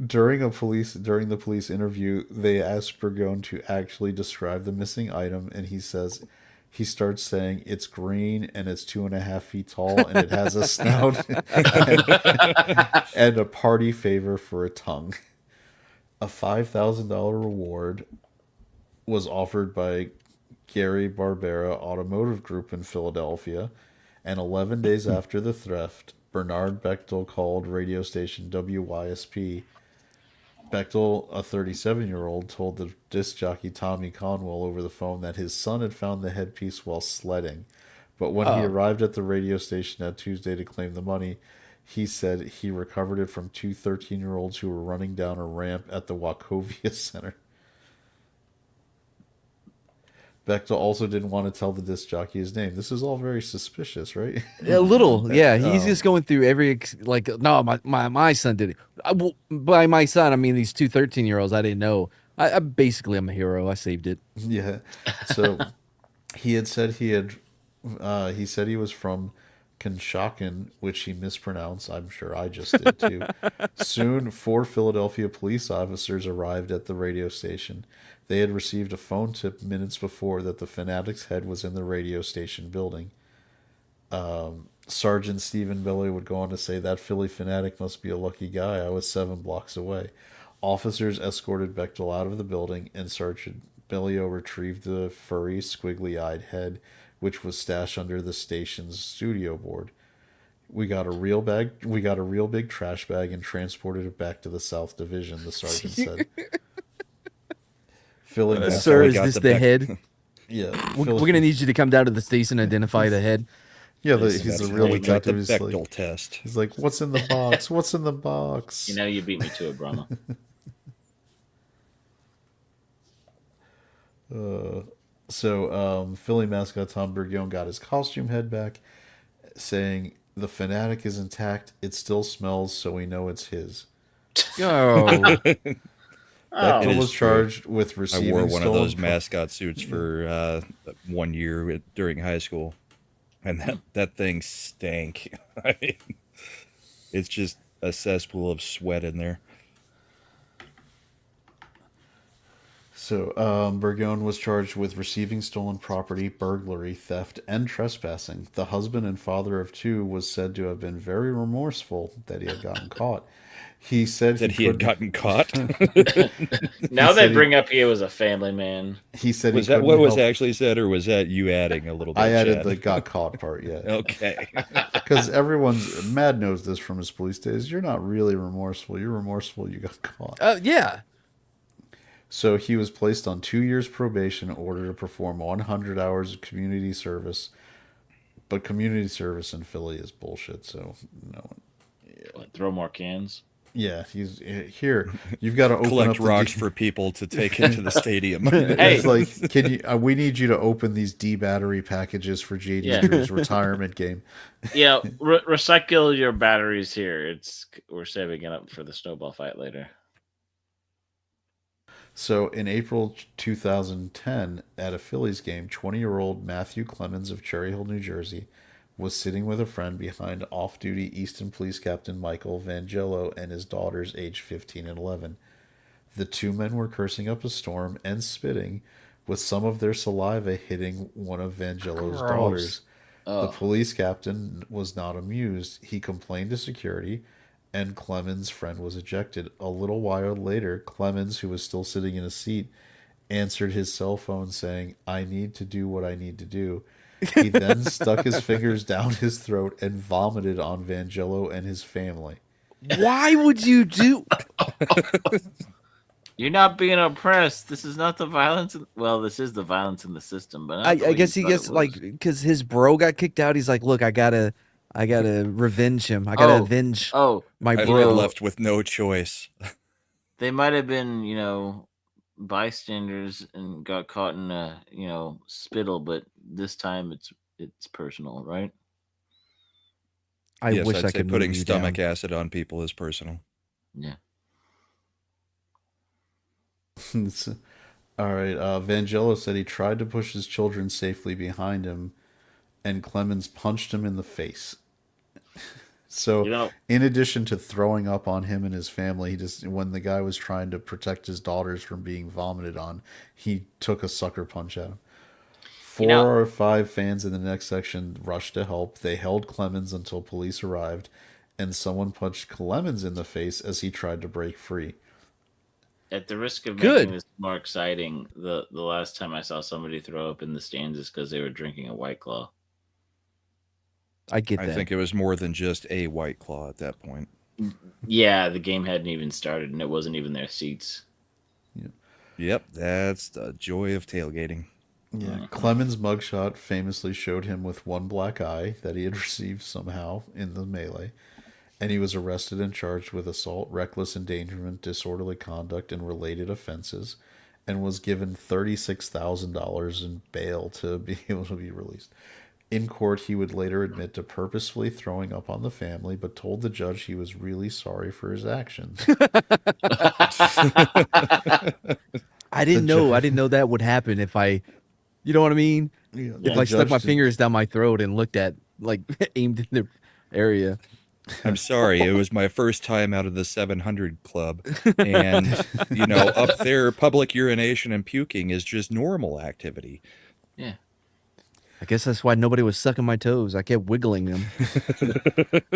During the police interview, they asked Bergone to actually describe the missing item, and he starts saying it's green and it's 2.5 feet tall and it has a snout and a party favor for a tongue. A $5,000 reward was offered by Gary Barbera Automotive Group in Philadelphia, and 11 days after the theft, Bernard Bechtel called radio station WYSP. Bechtel, a 37-year-old, told the disc jockey Tommy Conwell over the phone that his son had found the headpiece while sledding. But when he arrived at the radio station on Tuesday to claim the money, he said he recovered it from two 13-year-olds who were running down a ramp at the Wachovia Center. Bechtel also didn't want to tell the disc jockey his name. This is all very suspicious, right? A little, yeah. He's just going through every no, my son did it. By my son, I mean these two 13-year-olds. I didn't know. I basically I'm a hero. I saved it. Yeah. So he had said he said he was from Conshohocken, which he mispronounced. I'm sure I just did too. Soon, 4 Philadelphia police officers arrived at the radio station. They had received a phone tip minutes before that the Fanatic's head was in the radio station building. Sergeant Stephen Billy would go on to say, that Philly Fanatic must be a lucky guy. I was 7 blocks away. Officers escorted Bechtel out of the building, and Sergeant Bellio retrieved the furry, squiggly-eyed head, which was stashed under the station's studio board. We got a real big trash bag and transported it back to the South Division, the sergeant said. Philly Sir, is this the head? Yeah. We're going to need you to come down to the station and identify the head. Yeah, he's a real detective. He's He's Bechtel like, test. He's like, what's in the box? What's in the box? You know, you beat me to it, Brahma. Philly mascot Tom Bergione got his costume head back, saying, the Fanatic is intact. It still smells, so we know it's his. Oh. Bechtel was charged with receiving I wore one of those stolen mascot suits for 1 year during high school, and that thing stank. I mean, it's just a cesspool of sweat in there. So, Bergione was charged with receiving stolen property, burglary, theft, and trespassing. The husband and father of 2 was said to have been very remorseful that he had gotten caught. He said That he had gotten caught. Now they bring up he was a family man. He said Was he that what was help. actually said, or was that you adding a little bit? I added Chad? the got caught part, yeah. Okay. Because Mad knows this from his police days. You're not really remorseful. You're remorseful you got caught. Yeah. So he was placed on 2 years probation in order to perform 100 hours of community service. But community service in Philly is bullshit, so no one. What, throw more cans? Yeah, he's here. You've got to open Collect up rocks for people to take into the stadium. It's like, can you? We need you to open these D-battery packages for JD Drew's retirement game. Yeah, recycle your batteries here. We're saving it up for the snowball fight later. So in April 2010, at a Phillies game, 20-year-old Matthew Clemens of Cherry Hill, New Jersey, was sitting with a friend behind off-duty Easton Police Captain Michael Vangello and his daughters, aged 15 and 11. The 2 men were cursing up a storm and spitting, with some of their saliva hitting one of Vangello's daughters. Oh. The police captain was not amused. He complained to security, and Clemens' friend was ejected. A little while later, Clemens, who was still sitting in a seat, answered his cell phone saying, I need to do what I need to do. He then stuck his fingers down his throat and vomited on Vangello and his family. Why would you do... You're not being oppressed. This is not the violence. Well, this is the violence in the system, but I guess he gets like, because his bro got kicked out. He's like, look, I gotta revenge him. I gotta avenge my I've bro. been left with no choice. They might have been, bystanders and got caught in a, spittle, but this time it's personal, right? I yes, wish I'd I say could putting move you stomach down. acid on people is personal. Yeah. All right. Vangello said he tried to push his children safely behind him, and Clemens punched him in the face. So, in addition to throwing up on him and his family, when the guy was trying to protect his daughters from being vomited on, he took a sucker punch at him. 4 or 5 fans in the next section rushed to help. They held Clemens until police arrived, and someone punched Clemens in the face as he tried to break free. At the risk of making this more exciting, the last time I saw somebody throw up in the stands is because they were drinking a White Claw. I get that. I think it was more than just a White Claw at that point. Yeah, the game hadn't even started, and it wasn't even their seats. Yep, that's the joy of tailgating. Yeah, Clemens' mugshot famously showed him with one black eye that he had received somehow in the melee, and he was arrested and charged with assault, reckless endangerment, disorderly conduct, and related offenses, and was given $36,000 in bail to be able to be released. In court, he would later admit to purposefully throwing up on the family, but told the judge he was really sorry for his actions. I didn't know that would happen if I, you know what I mean? Yeah, if I stuck my fingers down my throat and looked at like aimed in their area. I'm sorry, it was my first time out of the 700 club, and up there, public urination and puking is just normal activity. Yeah. I guess that's why nobody was sucking my toes. I kept wiggling them.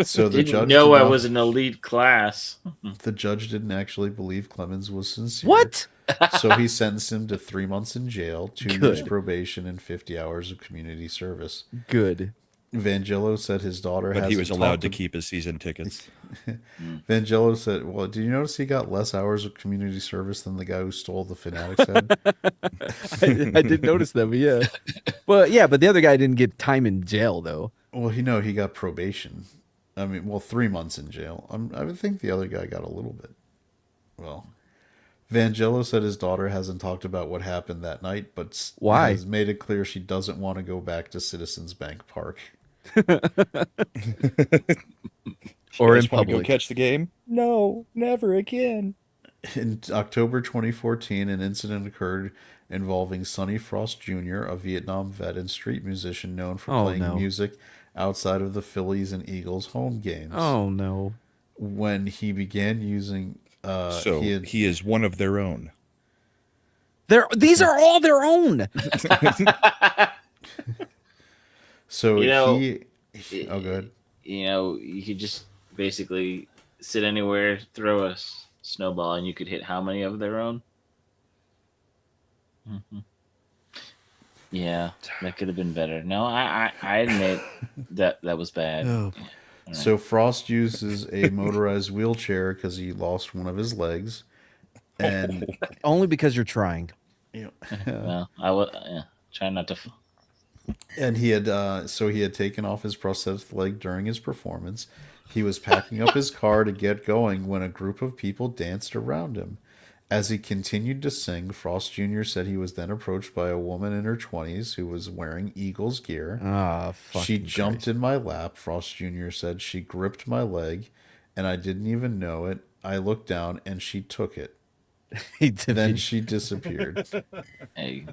So the Didn't judge know did I not- was an elite class. The judge didn't actually believe Clemens was sincere. What? So he sentenced him to 3 months in jail, 2 years Good. probation, and 50 hours of community service. Good. Vangelo said his daughter But he hasn't was allowed to talked keep his season tickets. Vangelo said, well, did you notice he got less hours of community service than the guy who stole the Fanatics head? I did notice that, but yeah. Well, yeah, but the other guy didn't get time in jail, though. Well, he got probation. I mean, 3 months in jail. I would think the other guy got a little bit. Well, Vangelo said his daughter hasn't talked about what happened that night, but Why? has made it clear she doesn't want to go back to Citizens Bank Park. Or in Guys wanna go public. catch the game? No, never again. In October 2014, an incident occurred involving Sonny Frost Jr., a Vietnam vet and street musician known for Oh, playing no. music outside of the Phillies and Eagles home games. Oh, no. When he began using... So he is one of their own. These are all their own. So You oh, good. You could just basically sit anywhere, throw a snowball, and you could hit how many of their own? Mm-hmm. Yeah, that could have been better. No, I admit that was bad. Oh. Yeah. So Frost uses a motorized wheelchair because he lost one of his legs, and Only because you're trying. Well, I was try not to. And he had taken off his prosthetic leg during his performance. He was packing up his car to get going when a group of people danced around him. As he continued to sing, Frost Jr. said he was then approached by a woman in her 20s who was wearing Eagles gear. She jumped in my lap, Frost Jr. said. She gripped my leg, and I didn't even know it. I looked down, and she took it. Then she disappeared. Hey,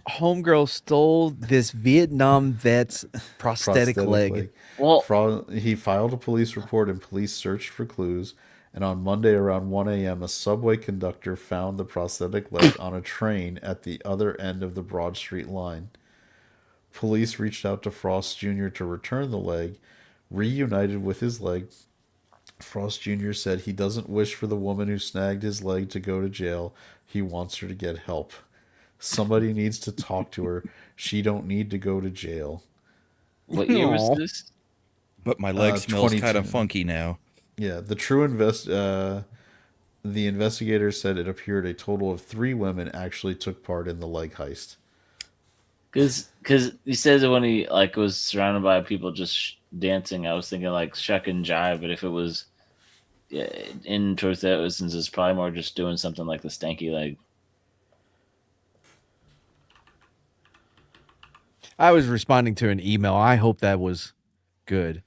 Homegirl stole this Vietnam vet's prosthetic leg. Well, he filed a police report, and police searched for clues. And on Monday around 1 a.m., a subway conductor found the prosthetic leg on a train at the other end of the Broad Street line. Police reached out to Frost Jr. to return the leg. Reunited with his leg, Frost Jr. said he doesn't wish for the woman who snagged his leg to go to jail. He wants her to get help. Somebody needs to talk to her. She don't need to go to jail. What year was this? But my leg smells kind 22. of funky now. Yeah, the investigator said it appeared a total of 3 women actually took part in the leg heist. Because he says that when he was surrounded by people just dancing, I was thinking like shuck and jive, but if it was in towards that instance, it's probably more just doing something like the stanky leg. I was responding to an email. I hope that was good.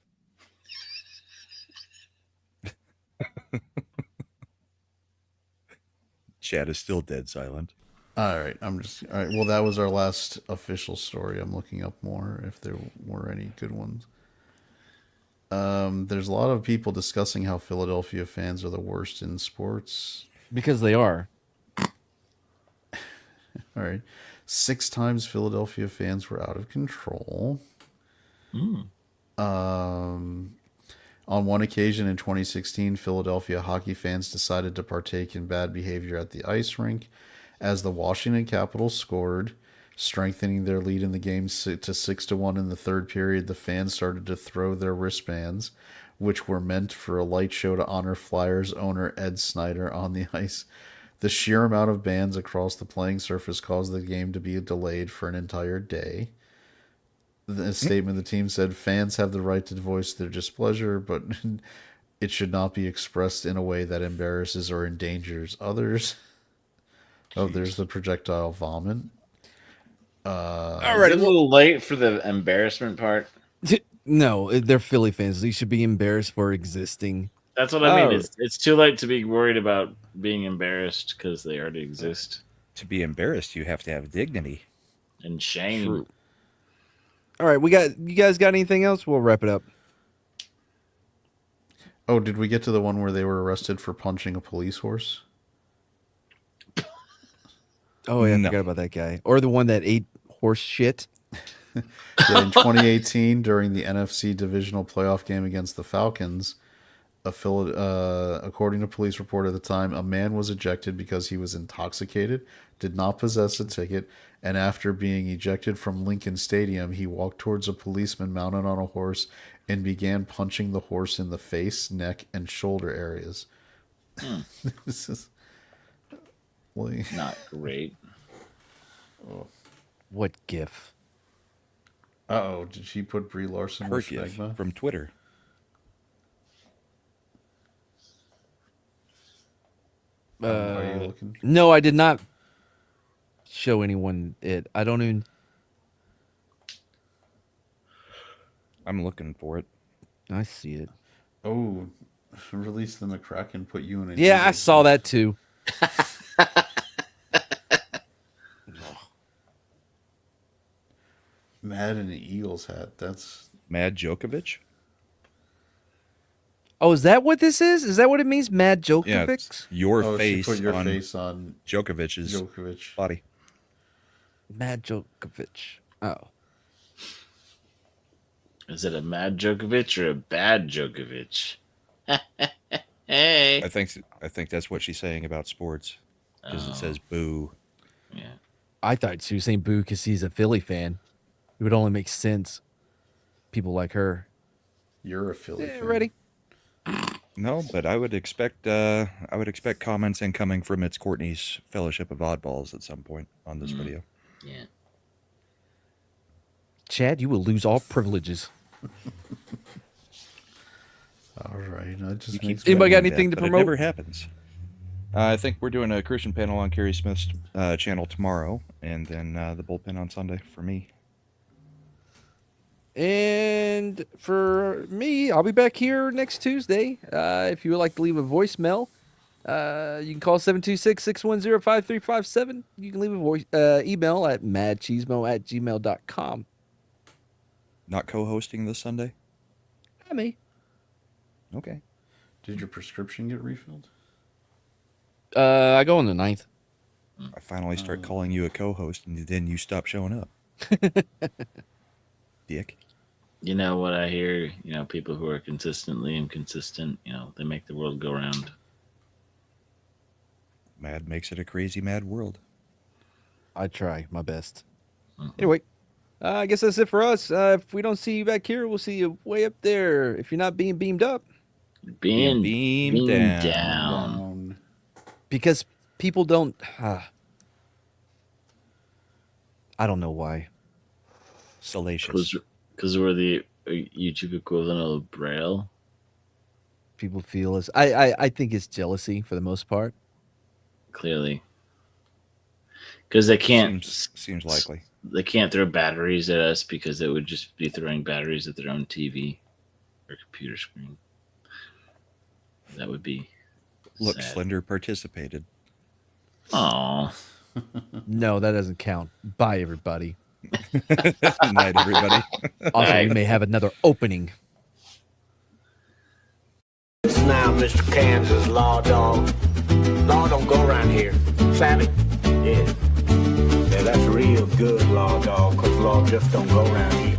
Chad is still dead silent. All right, all right. Well, that was our last official story. I'm looking up more if there were any good ones. There's a lot of people discussing how Philadelphia fans are the worst in sports. Because they are. All right. 6 times Philadelphia fans were out of control. On one occasion in 2016, Philadelphia hockey fans decided to partake in bad behavior at the ice rink. As the Washington Capitals scored, strengthening their lead in the game to 6-1 in the third period, the fans started to throw their wristbands, which were meant for a light show to honor Flyers owner Ed Snyder on the ice. The sheer amount of bands across the playing surface caused the game to be delayed for an entire day. The statement the team said, fans have the right to voice their displeasure, but it should not be expressed in a way that embarrasses or endangers others. Oh, there's the projectile vomit. All right, a little late for the embarrassment part. No, they're Philly fans. They should be embarrassed for existing. That's what I mean. It's too late to be worried about being embarrassed because they already exist. To be embarrassed, you have to have dignity And shame. True. All right, you guys got anything else? We'll wrap it up. Oh, did we get to the one where they were arrested for punching a police horse? Oh, yeah, I forgot about that guy. Or the one that ate horse shit. Yeah, in 2018, during the NFC divisional playoff game against the Falcons, according to police report at the time, a man was ejected because he was intoxicated, did not possess a ticket, and after being ejected from Lincoln Stadium, he walked towards a policeman mounted on a horse and began punching the horse in the face, neck, and shoulder areas. This is not great. Oh. What gif? Uh-oh, did she put Brie Larson Her with gif Schmegma? from Twitter. Are you looking? No, I did not show anyone it. I don't even. I'm looking for it. I see it. Oh, release the McCracken, put you in a... Yeah, I saw that too. Mad in an Eagles hat. That's... Mad Djokovic? Oh, is that what this is? Is that what it means? Mad Djokovic? Yeah, it's your Oh, she face put your on face on Djokovic's Djokovic. body. Mad Djokovic. Oh. Is it a mad Djokovic or a bad Djokovic? Hey. I think that's what she's saying about sports. Because it says boo. Yeah. I thought she was saying boo because he's a Philly fan. It would only make sense. People like her. You're a Philly fan. Ready? No, but I would expect comments incoming from It's Courtney's Fellowship of Oddballs at some point on this video. Yeah. Chad, you will lose all privileges. All right. I just Anybody got anything to but promote? It never happens. I think we're doing a Christian panel on Kerry Smith's channel tomorrow, and then the bullpen on Sunday for me. And for me, I'll be back here next Tuesday. If you would like to leave a voicemail, you can call 726-610-5357. You can leave a voice email at madcheesemo@gmail.com. Not co-hosting this Sunday? I may. Okay. Did your prescription get refilled? I go on the 9th. I finally start calling you a co-host, and then you stop showing up. Dick. You know what I hear? You know, people who are consistently inconsistent, you know, they make the world go round. Mad makes it a crazy mad world. I try my best. Anyway, I guess that's it for us. If we don't see you back here, we'll see you way up there. If you're not being beamed up. Being beamed down. Because people don't... I don't know why. Salacious. Because we're the YouTube equivalent of Braille. People feel as... I think it's jealousy for the most part. Clearly. Because they can't... Seems likely. They can't throw batteries at us because it would just be throwing batteries at their own TV or computer screen. That would be Look, sad. Slender participated. Aw. No, that doesn't count. Bye, everybody. Night, everybody. Also, we may have another opening. It's now Mr. Kansas Law Dog. Law don't go around here. Savvy? Yeah. Yeah, that's real good, Law Dog, because law just don't go around here.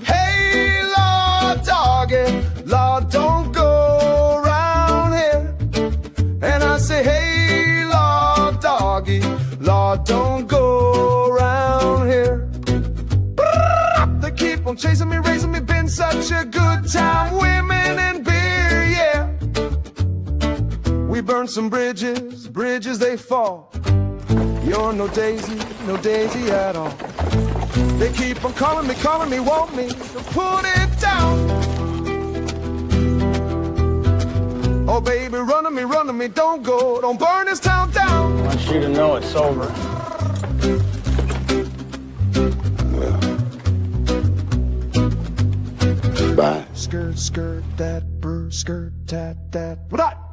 Hey, law doggy, law don't go around here. And I say, hey, law doggy, law don't go around here. They keep on chasing me, raising me, been such a good time. Women and beer, yeah. We burn some bridges, bridges they fall. You're no daisy at all. They keep on calling me, want me to put it down. Oh baby, run to me, don't go, don't burn this town down. I want you to know it's over. Bye. Skirt, that, brr, skirt, tat, what up?